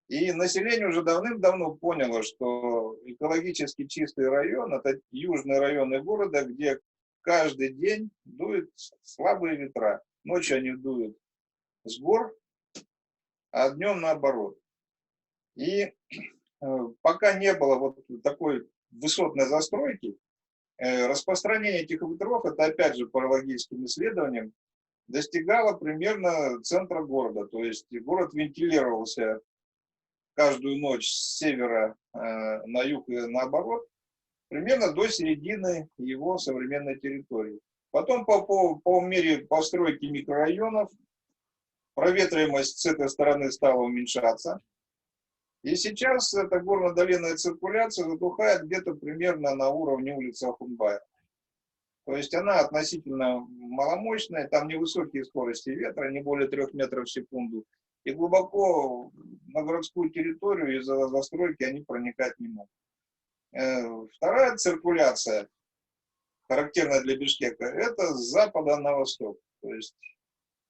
И население уже давным-давно поняло, что экологически чистый район – это южные районы города, где каждый день дуют слабые ветра. Ночью они дуют с гор, а днем наоборот. И пока не было вот такой высотной застройки, распространение этих ветров, это опять же по логическим исследованиям, достигало примерно центра города. То есть город вентилировался каждую ночь с севера на юг и наоборот, примерно до середины его современной территории. Потом по мере постройки микрорайонов проветриваемость с этой стороны стала уменьшаться. И сейчас эта горно-долинная циркуляция затухает где-то примерно на уровне улицы Ахунбая. То есть она относительно маломощная, там невысокие скорости ветра, не более 3 метров в секунду. И глубоко на городскую территорию из-за застройки они проникать не могут. Вторая циркуляция, характерная для Бишкека, это с запада на восток. То есть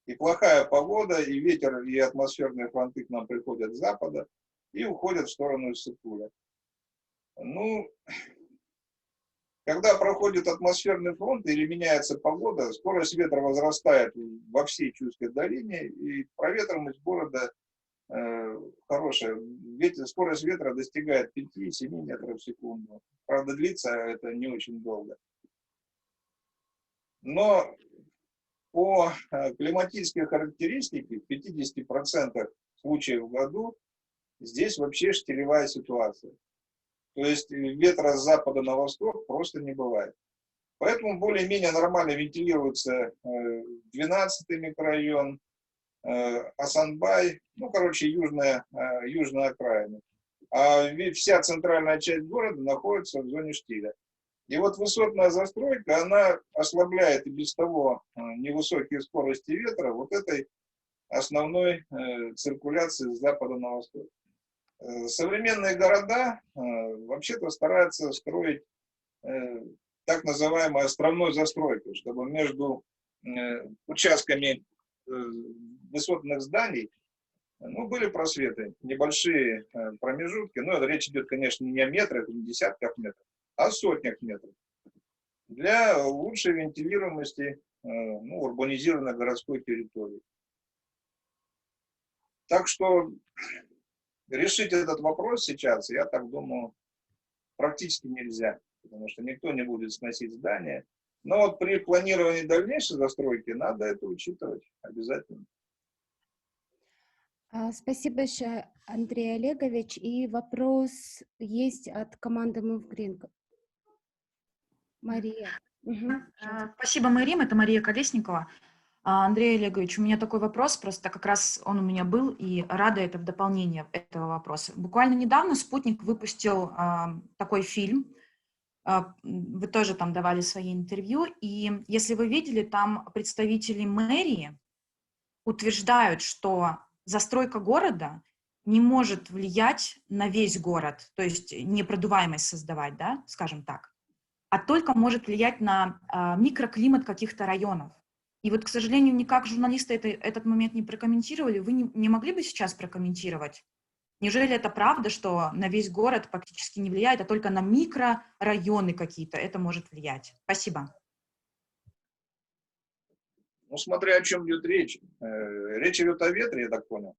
и плохая погода, и ветер, и атмосферные фронты к нам приходят с запада и уходят в сторону Иссык-Куля. Ну, когда проходит атмосферный фронт или меняется погода, скорость ветра возрастает во всей Чуйской долине, и проветриваемость города хорошая. Скорость ветра достигает 5-7 метров в секунду. Правда, длится это не очень долго. Но по климатической характеристике в 50% случаев в году здесь вообще штилевая ситуация. То есть ветра с запада на восток просто не бывает. Поэтому более-менее нормально вентилируется 12-й микрорайон, Асанбай, ну, короче, южная окраина. А вся центральная часть города находится в зоне штиля. И вот высотная застройка, она ослабляет и без того невысокие скорости ветра вот этой основной циркуляции с запада на восток. Современные города вообще-то стараются строить так называемой островной застройкой, чтобы между участками высотных зданий, ну, были просветы, небольшие промежутки. Но речь идет, конечно, не о метрах, не десятках метров, а о сотнях метров. Для лучшей вентилируемости ну, урбанизированной городской территории. Так что решить этот вопрос сейчас, я так думаю, практически нельзя, потому что никто не будет сносить здания. Но вот при планировании дальнейшей застройки надо это учитывать обязательно. Спасибо большое, Андрей Олегович. И вопрос есть от команды Move Green. Мария. Спасибо, Марим. Это Мария Колесникова. Андрей Олегович, у меня такой вопрос, просто как раз он у меня был, и рада это в дополнение этого вопроса. Буквально недавно «Спутник» выпустил такой фильм, вы тоже там давали свои интервью, и если вы видели, там представители мэрии утверждают, что застройка города не может влиять на весь город, то есть непродуваемость создавать, да, скажем так, а только может влиять на микроклимат каких-то районов. И вот, к сожалению, никак журналисты этот момент не прокомментировали. Вы не могли бы сейчас прокомментировать? Неужели это правда, что на весь город практически не влияет, а только на микрорайоны какие-то это может влиять? Спасибо. Ну, смотря о чем идет речь. Речь идет о ветре, я так понял.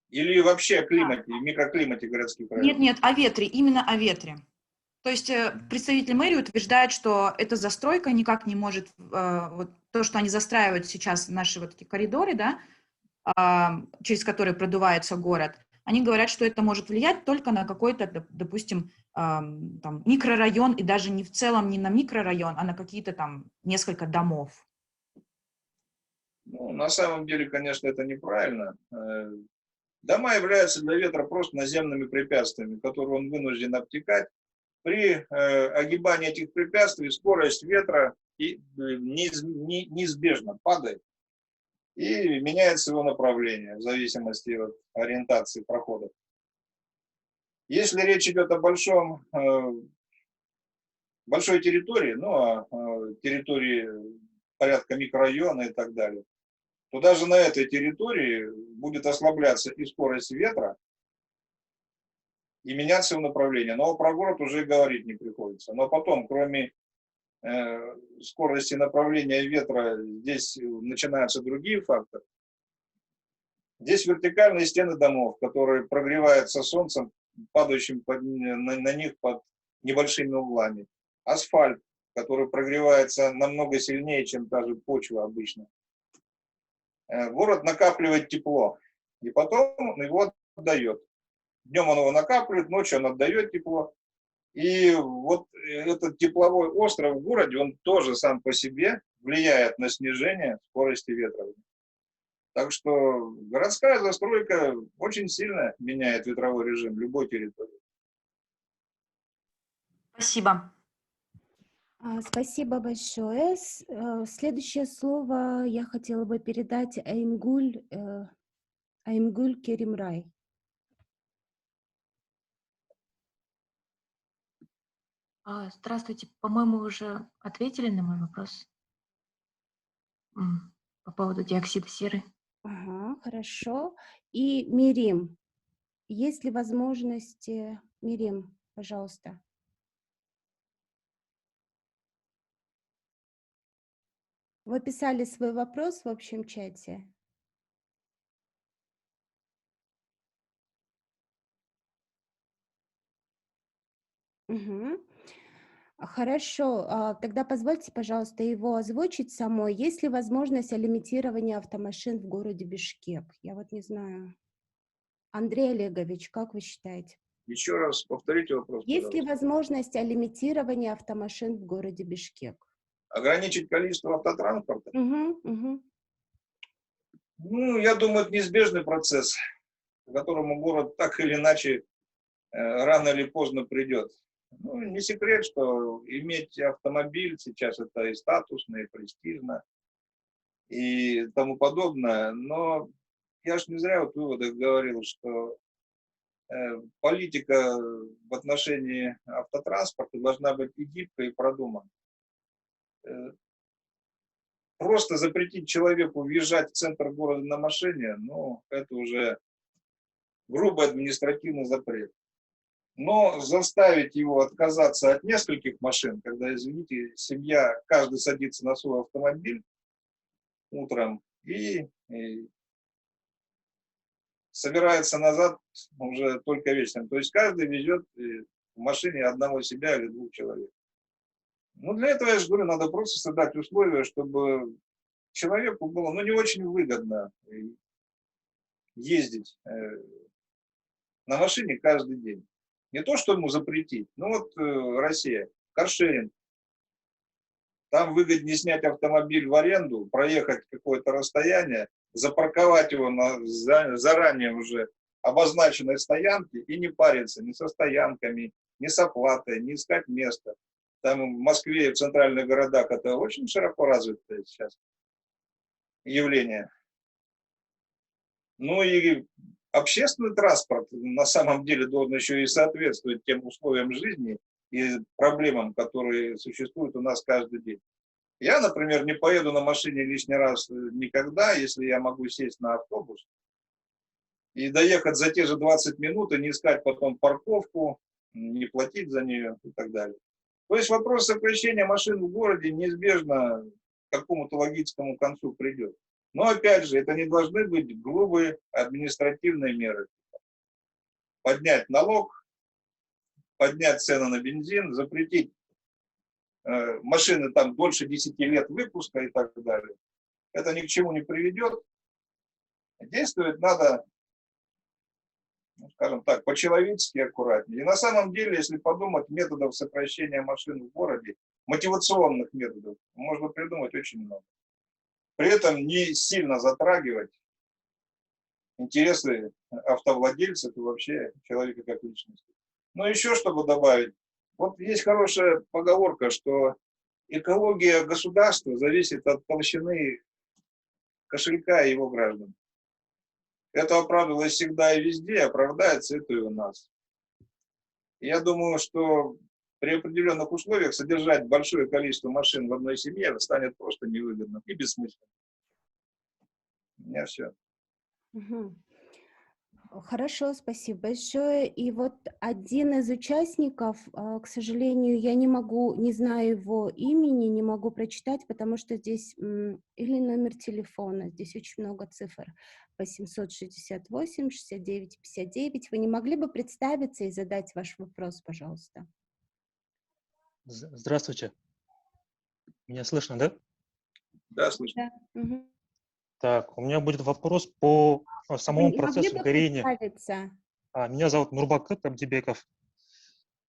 Или вообще о климате, микроклимате городских районов? Нет, о ветре, именно о ветре. То есть представитель мэрии утверждает, что эта застройка никак не может, вот то, что они застраивают сейчас наши вот эти коридоры, да, через которые продувается город, они говорят, что это может влиять только на какой-то, допустим, там, микрорайон, и даже не в целом не на микрорайон, а на какие-то там несколько домов. Ну, на самом деле, конечно, это неправильно. Дома являются для ветра просто наземными препятствиями, которые он вынужден обтекать. При огибании этих препятствий скорость ветра неизбежно падает и меняется его направление в зависимости от ориентации прохода. Если речь идет о большой территории, ну, о территории порядка микрорайона и так далее, то даже на этой территории будет ослабляться и скорость ветра, и меняться его направление. Но про город уже говорить не приходится. Но потом, кроме скорости направления ветра, здесь начинаются другие факторы. Здесь вертикальные стены домов, которые прогреваются солнцем, падающим на них под небольшими углами. Асфальт, который прогревается намного сильнее, чем та же почва обычно. Город накапливает тепло, и потом его отдает. Днем он его накапливает, ночью он отдает тепло. И вот этот тепловой остров в городе, он тоже сам по себе влияет на снижение скорости ветра. Так что городская застройка очень сильно меняет ветровой режим любой территории. Спасибо. Спасибо большое. Следующее слово я хотела бы передать Аймгуль Керимрай. Здравствуйте. По-моему, вы уже ответили на мой вопрос по поводу диоксида серы. Ага, хорошо. И Мирим. Есть ли возможности... Мирим, пожалуйста. Вы писали свой вопрос в общем чате. Угу. Хорошо, тогда позвольте, пожалуйста, его озвучить самой. Есть ли возможность лимитирования автомашин в городе Бишкек? Я вот не знаю. Андрей Олегович, как вы считаете? Еще раз повторите вопрос, Есть ли пожалуйста. возможность лимитирования автомашин в городе Бишкек? Ограничить количество автотранспорта? Угу. Ну, я думаю, это неизбежный процесс, к которому город так или иначе рано или поздно придет. Ну, не секрет, что иметь автомобиль сейчас это и статусно, и престижно, и тому подобное. Но я ж не зря в выводах говорил, что политика в отношении автотранспорта должна быть и гибкой, и продуманной. просто запретить человеку въезжать в центр города на машине, ну, это уже грубый административный запрет. Но заставить его отказаться от нескольких машин, когда, извините, семья, каждый садится на свой автомобиль утром и собирается назад уже только вечером. То есть каждый везет в машине одного себя или двух человек. Ну, для этого, я же говорю, надо просто создать условия, чтобы человеку было, ну, не очень выгодно ездить на машине каждый день. Не то, что ему запретить. Ну, вот Россия, каршеринг. Там выгоднее снять автомобиль в аренду, проехать какое-то расстояние, запарковать его на заранее уже обозначенной стоянке и не париться ни со стоянками, ни с оплатой, не искать место. Там в Москве и в центральных городах это очень широко развитое сейчас явление. Ну и общественный транспорт на самом деле должен еще и соответствовать тем условиям жизни и проблемам, которые существуют у нас каждый день. Я, например, не поеду на машине лишний раз никогда, если я могу сесть на автобус и доехать за те же 20 минут и не искать потом парковку, не платить за нее и так далее. То есть вопрос сокращения машин в городе неизбежно к какому-то логическому концу придет. Но опять же, это не должны быть грубые административные меры. Поднять налог, поднять цены на бензин, запретить машины там дольше 10 лет выпуска и так далее. Это ни к чему не приведет. Действовать надо, ну, скажем так, по-человечески аккуратнее. И на самом деле, если подумать, методов сокращения машин в городе, мотивационных методов, можно придумать очень много. При этом не сильно затрагивать интересы автовладельцев и вообще человека как личности. Но еще чтобы добавить, вот есть хорошая поговорка, что экология государства зависит от толщины кошелька его граждан. Это оправдывалось всегда и везде, оправдается это и у нас. Я думаю, что при определенных условиях содержать большое количество машин в одной семье станет просто невыгодно и бессмысленно. У меня все. Мгм. Хорошо, спасибо большое. И вот один из участников, к сожалению, я не знаю его имени, не могу прочитать, потому что здесь или номер телефона, здесь очень много цифр. 868 69 59. Вы не могли бы представиться и задать ваш вопрос, пожалуйста? Здравствуйте. Меня слышно, да? Да, слышно. Да. Мгм. Так, у меня будет вопрос по Вы самому не могли процессу бы горения. представиться? Меня зовут Нурбакыт Абдибеков.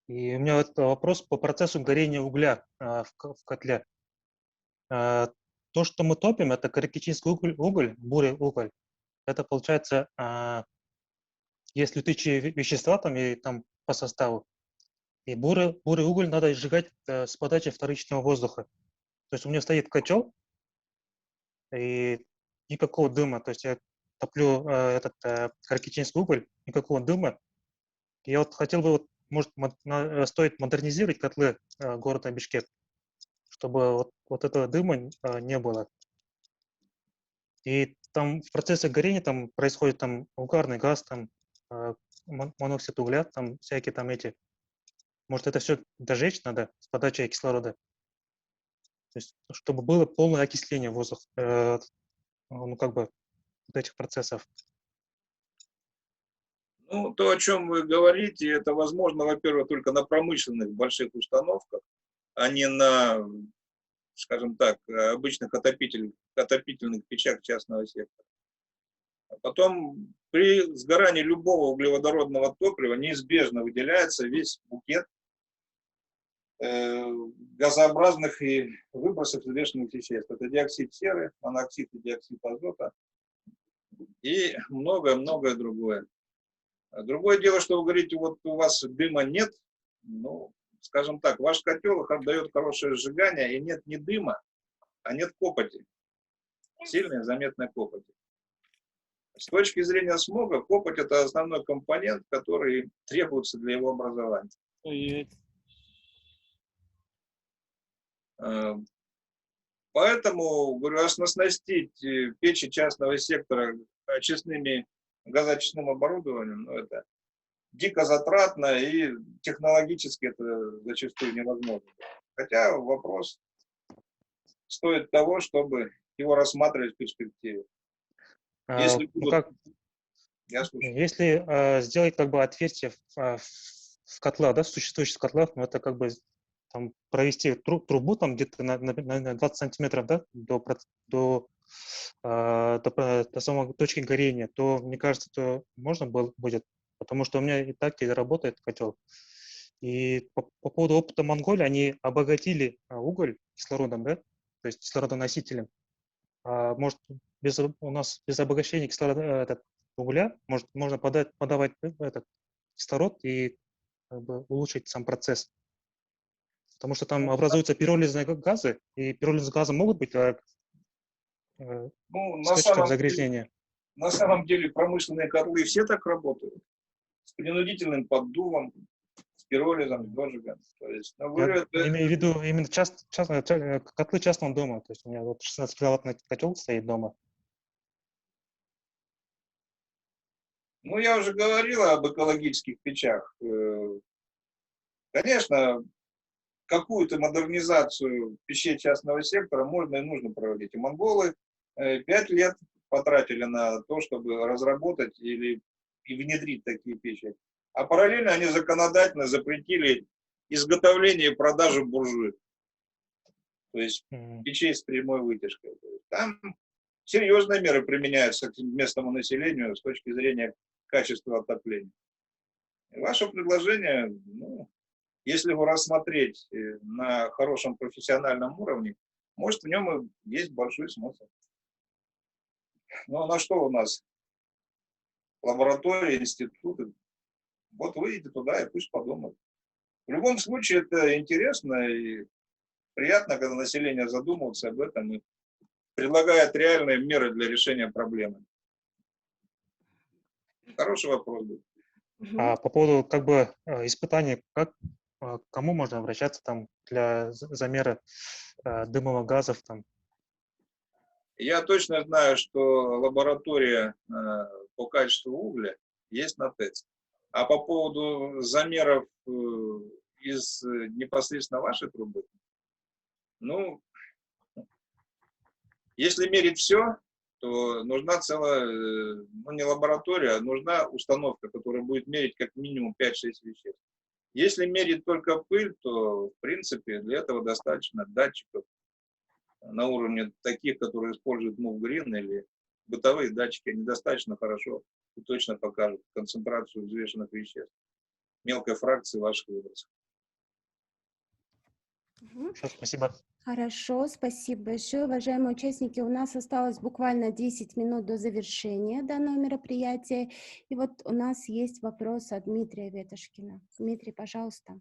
И у меня вот вопрос по процессу горения угля в котле. То, что мы топим, это каракичинский уголь, бурый уголь. Это получается, есть летучие вещества там, и там по составу. И бурый уголь надо сжигать с подачи вторичного воздуха. То есть у меня стоит котел, и никакого дыма. То есть я топлю этот каракичинский уголь, никакого дыма. Я вот хотел бы, вот, может, стоит модернизировать котлы города Бишкек, чтобы вот этого дыма не было. И там в процессе горения там происходит там угарный газ, там моноксид угля, там всякие там эти. Может, это все дожечь надо с подачей кислорода. То есть, чтобы было полное окисление воздуха, ну, как бы, вот этих процессов. Ну, то, о чем вы говорите, это возможно, во-первых, только на промышленных больших установках, а не на, скажем так, обычных отопительных печах частного сектора. А потом при сгорании любого углеводородного топлива неизбежно выделяется весь букет газообразных и выбросов взвешенных веществ. Это диоксид серы, моноксид и диоксид азота и многое-многое другое. Другое дело, что вы говорите, вот у вас дыма нет, ну, скажем так, ваш котел дает хорошее сжигание, и нет ни дыма, а нет копоти, сильной заметной копоти. С точки зрения смога, копоть – это основной компонент, который требуется для его образования. Поэтому, говорю, оснастить печи частного сектора очистными газоочистным оборудованием, ну, это дико затратно и технологически это зачастую невозможно. Хотя вопрос стоит того, чтобы его рассматривать в перспективе. Если Ну, будут... как, Я слушаю. если сделать как бы отверстие в котлах, да, в существующих котлах, ну, это как бы там, провести трубу там где-то на 20 сантиметров, да, до самой точки горения, то, мне кажется, то можно будет, потому что у меня и так работает котел. И по поводу опыта Монголии, они обогатили уголь кислородом, да, то есть кислородоносителем. Может, у нас без обогащения кислорода, угля можно подавать этот кислород и как бы улучшить сам процесс. Потому что там образуются пиролизные газы, и пиролизные газы могут быть Ну, источником загрязнения. на самом деле промышленные котлы все так работают. С принудительным поддувом, с пиролизом, с дожигом. То есть, ну, Я это... имею в виду именно котлы частного дома. То есть у меня вот 16-киловаттный котел стоит дома. Ну, я уже говорил об экологических печах. Конечно, какую-то модернизацию печей частного сектора можно и нужно проводить. И монголы 5 лет потратили на то, чтобы разработать и внедрить такие печи. А параллельно они законодательно запретили изготовление и продажу буржуек. То есть печей с прямой вытяжкой. Там серьезные меры применяются к местному населению с точки зрения качества отопления. И ваше предложение, ну, если его рассмотреть на хорошем профессиональном уровне, может, в нем и есть большой смысл. Но на что у нас? Лаборатории, институты. Вот выйдите туда и пусть подумают. В любом случае, это интересно и приятно, когда население задумывается об этом и предлагает реальные меры для решения проблемы. Хороший вопрос был. А по поводу как бы испытаний, к кому можно обращаться там для замера дымовых газов там? Я точно знаю, что лаборатория по качеству угля есть на ТЭЦ. А по поводу замеров из непосредственно вашей трубы, ну, если мерить все, то нужна целая, ну, не лаборатория, а нужна установка, которая будет мерить как минимум 5-6 веществ. Если мерить только пыль, то, в принципе, для этого достаточно датчиков на уровне таких, которые используют Move-Green или бытовые датчики, они достаточно хорошо и точно покажут концентрацию взвешенных веществ, мелкой фракции ваших выбросов. Спасибо. Хорошо, спасибо большое. Уважаемые участники, у нас осталось буквально 10 минут до завершения данного мероприятия. И вот у нас есть вопрос от Дмитрия Ветошкина. Дмитрий, пожалуйста.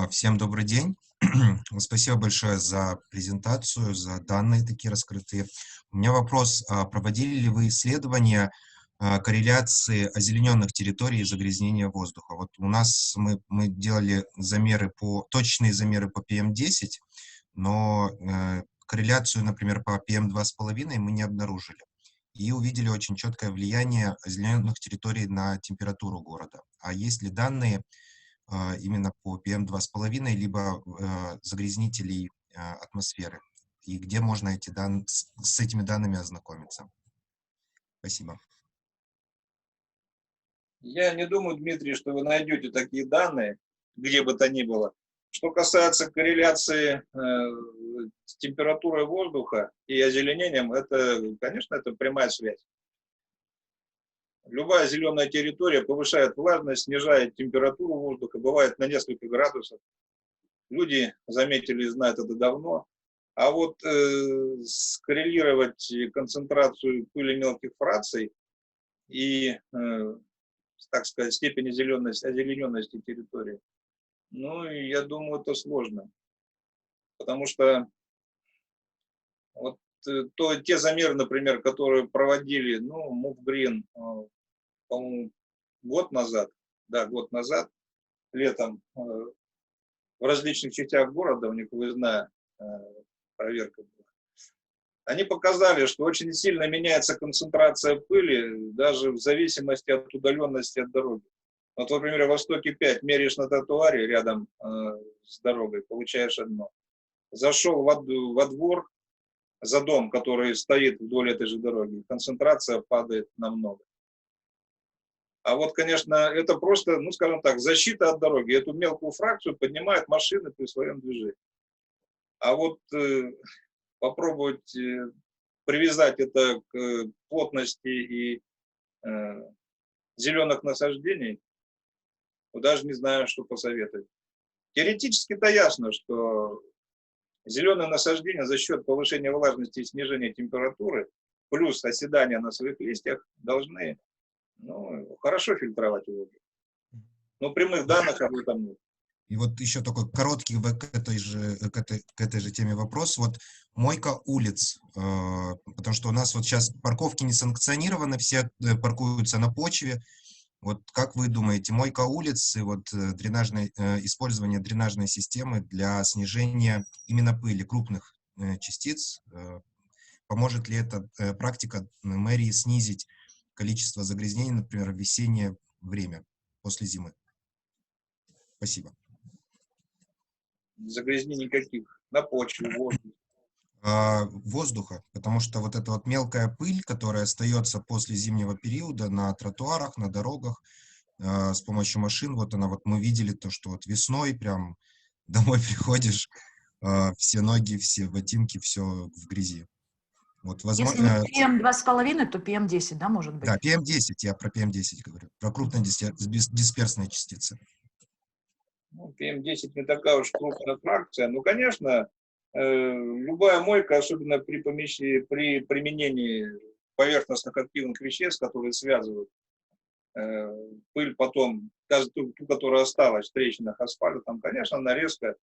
Всем добрый день. Спасибо большое за презентацию, за данные такие раскрытые. У меня вопрос. Проводили ли вы исследования корреляции озелененных территорий и загрязнения воздуха? Вот у нас мы делали точные замеры по PM10, но корреляцию, например, по PM2,5 мы не обнаружили. И увидели очень четкое влияние озелененных территорий на температуру города. А есть ли данные именно по PM2,5, либо загрязнителей атмосферы? И где можно с этими данными ознакомиться? Спасибо. Я не думаю, Дмитрий, что вы найдете такие данные, где бы то ни было. Что касается корреляции с температурой воздуха и озеленением, это, конечно, это прямая связь. Любая зеленая территория повышает влажность, снижает температуру воздуха, бывает на несколько градусов. Люди заметили и знают это давно. А вот скоррелировать концентрацию пыли мелких фракций и, так сказать, степень озелененности территории, ну, я думаю, это сложно. Потому что вот те замеры, например, которые проводили, ну, Move-Green, по-моему, год назад, летом, в различных частях города, у них выездная проверка была. Они показали, что очень сильно меняется концентрация пыли, даже в зависимости от удаленности от дороги. Вот, например, в Востоке 5 меряешь на тротуаре рядом с дорогой, получаешь одно. Зашел во двор, за дом, который стоит вдоль этой же дороги, концентрация падает намного. А вот, конечно, это просто, ну, скажем так, защита от дороги. Эту мелкую фракцию поднимают машины при своем движении. А вот попробовать привязать это к плотности и зеленых насаждений, даже не знаю, что посоветовать. Теоретически-то ясно, что зеленые насаждения за счет повышения влажности и снижения температуры плюс оседания на своих листьях должны, ну, хорошо фильтровать воду. Но прямых данных об этом нет. И вот еще такой короткий к этой же теме вопрос. Вот мойка улиц, потому что у нас вот сейчас парковки не санкционированы, все паркуются на почве. Вот как вы думаете, мойка улиц и вот использование дренажной системы для снижения именно пыли, крупных частиц, поможет ли эта практика мэрии снизить количество загрязнений, например, в весеннее время, после зимы? Спасибо. Загрязнений никаких на почве, воздух. Воздуха, потому что вот эта вот мелкая пыль, которая остается после зимнего периода на тротуарах, на дорогах, с помощью машин, вот она, вот мы видели то, что вот весной прям домой приходишь, все ноги, все ботинки, все в грязи. Вот, Если возможно, не PM2,5, то PM10, да, может быть? да, PM10, я про PM10 говорю, про крупнодисперсные частицы. Ну, PM10 не такая уж крупная фракция, но, конечно, любая мойка, особенно при применении поверхностных активных веществ, которые связывают пыль потом, даже ту, которая осталась в трещинах асфальта, там, конечно, она резко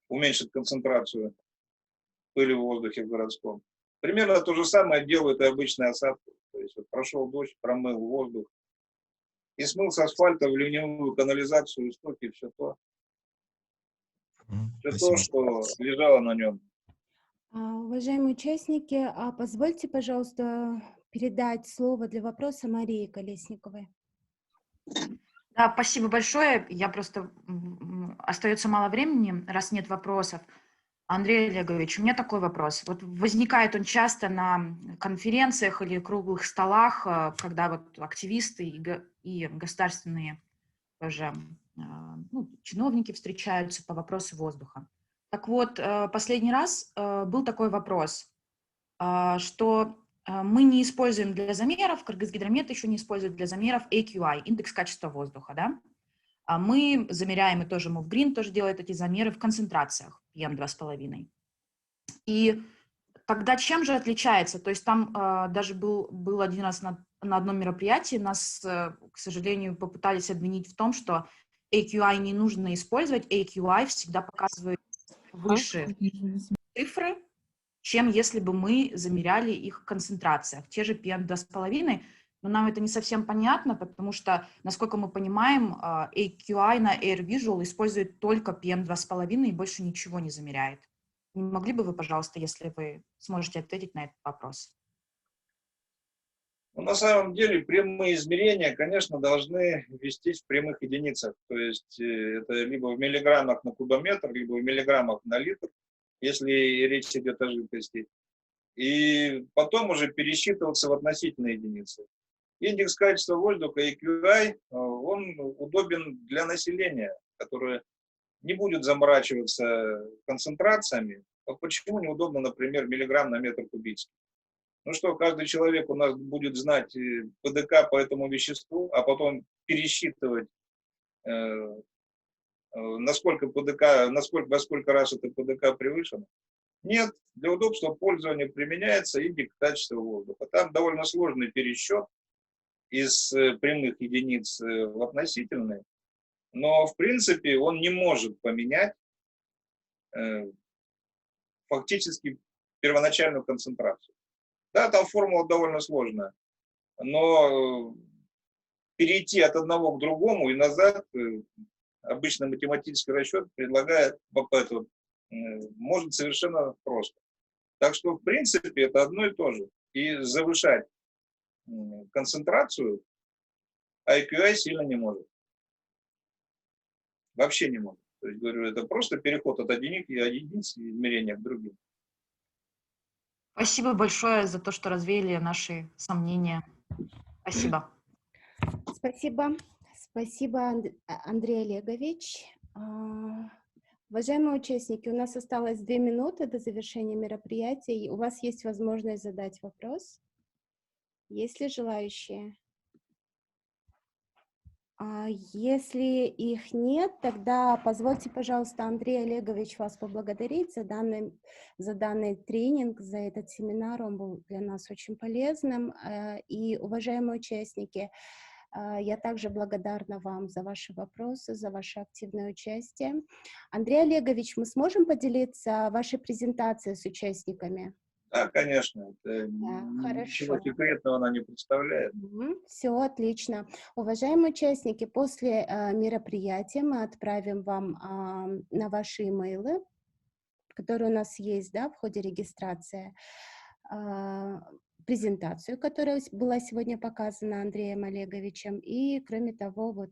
уменьшит концентрацию пыли в воздухе в городском. Примерно то же самое делают и обычные осадки. То есть вот прошел дождь, промыл воздух и смыл с асфальта в ливневую канализацию, истоки, все то, что лежало на нем. Уважаемые участники, позвольте, пожалуйста, передать слово для вопроса Марии Колесниковой. Да, спасибо большое. Я просто... Остается мало времени, раз нет вопросов. Андрей Олегович, у меня такой вопрос. Вот возникает он часто на конференциях или круглых столах, когда вот активисты и государственные тоже, ну, чиновники встречаются по вопросу воздуха. Так вот, последний раз был такой вопрос, что мы не используем для замеров, Кыргызгидромет еще не использует для замеров AQI, индекс качества воздуха, да? А мы замеряем, и тоже Movgreen тоже делает эти замеры в концентрациях PM2,5. И тогда чем же отличается? То есть там даже был один раз на одном мероприятии, нас, к сожалению, попытались обвинить в том, что AQI не нужно использовать, AQI всегда показывает выше цифры, чем если бы мы замеряли их в концентрациях. Те же PM2,5, но нам это не совсем понятно, потому что, насколько мы понимаем, AQI на Air Visual использует только PM2,5 и больше ничего не замеряет. Не могли бы вы, пожалуйста, если вы сможете ответить на этот вопрос? Ну, на самом деле прямые измерения, конечно, должны вестись в прямых единицах. То есть это либо в миллиграммах на кубометр, либо в миллиграммах на литр, если речь идет о жидкости. И потом уже пересчитываться в относительные единицы. Индекс качества воздуха, AQI, он удобен для населения, которое не будет заморачиваться концентрациями. Вот почему неудобно, например, миллиграмм на метр кубический. Ну что, каждый человек у нас будет знать ПДК по этому веществу, а потом пересчитывать, насколько ПДК, во сколько раз это ПДК превышено. Нет, для удобства пользования применяется индекс качества воздуха. Там довольно сложный пересчет из прямых единиц в относительные, но в принципе он не может поменять фактически первоначальную концентрацию. Да, там формула довольно сложная, но перейти от одного к другому и назад обычно математический расчет предлагает может совершенно просто. Так что, в принципе, это одно и то же. И завышать концентрацию IQI сильно не может. Вообще не может. То есть, говорю, это просто переход от единиц измерения к другим. Спасибо большое за то, что развеяли наши сомнения. Спасибо. Спасибо. Спасибо, Андрей Олегович. Уважаемые участники, у нас осталось 2 минуты до завершения мероприятия. И у вас есть возможность задать вопрос. Есть ли желающие? Если их нет, тогда позвольте, пожалуйста, Андрей Олегович, вас поблагодарить за данный тренинг, за этот семинар. Он был для нас очень полезным. И, уважаемые участники, я также благодарна вам за ваши вопросы, за ваше активное участие. Андрей Олегович, мы сможем поделиться вашей презентацией с участниками? Да, конечно. Это Да, ничего хорошо. секретного она не представляет. Все отлично. Уважаемые участники, после мероприятия мы отправим вам на ваши имейлы, которые у нас есть, да, в ходе регистрации, презентацию, которая была сегодня показана Андреем Олеговичем, и, кроме того, вот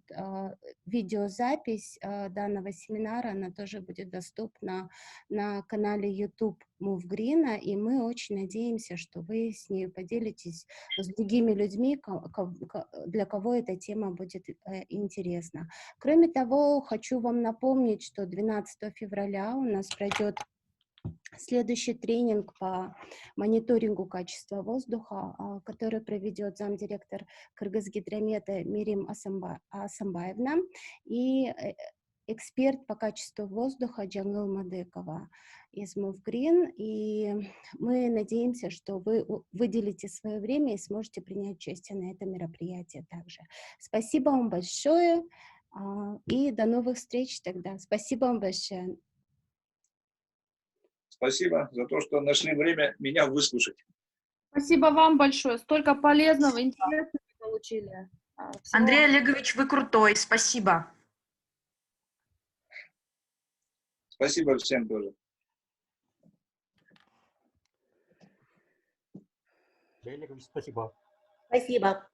видеозапись данного семинара, она тоже будет доступна на канале YouTube MoveGreen, и мы очень надеемся, что вы с ней поделитесь с другими людьми, для кого эта тема будет интересна. Кроме того, хочу вам напомнить, что 12 февраля у нас пройдет следующий тренинг по мониторингу качества воздуха, который проведет замдиректор Кыргызгидромета Мирим Асамбаевна и эксперт по качеству воздуха Джангыл Мадекова из MoveGreen. И мы надеемся, что вы выделите свое время и сможете принять участие на этом мероприятии также. Спасибо вам большое и до новых встреч тогда. Спасибо вам большое. Спасибо за то, что нашли время меня выслушать. Спасибо вам большое. Столько полезного, интересного получили. Андрей Олегович, вы крутой. Спасибо. Спасибо всем тоже. Андрей Олегович, спасибо. Спасибо.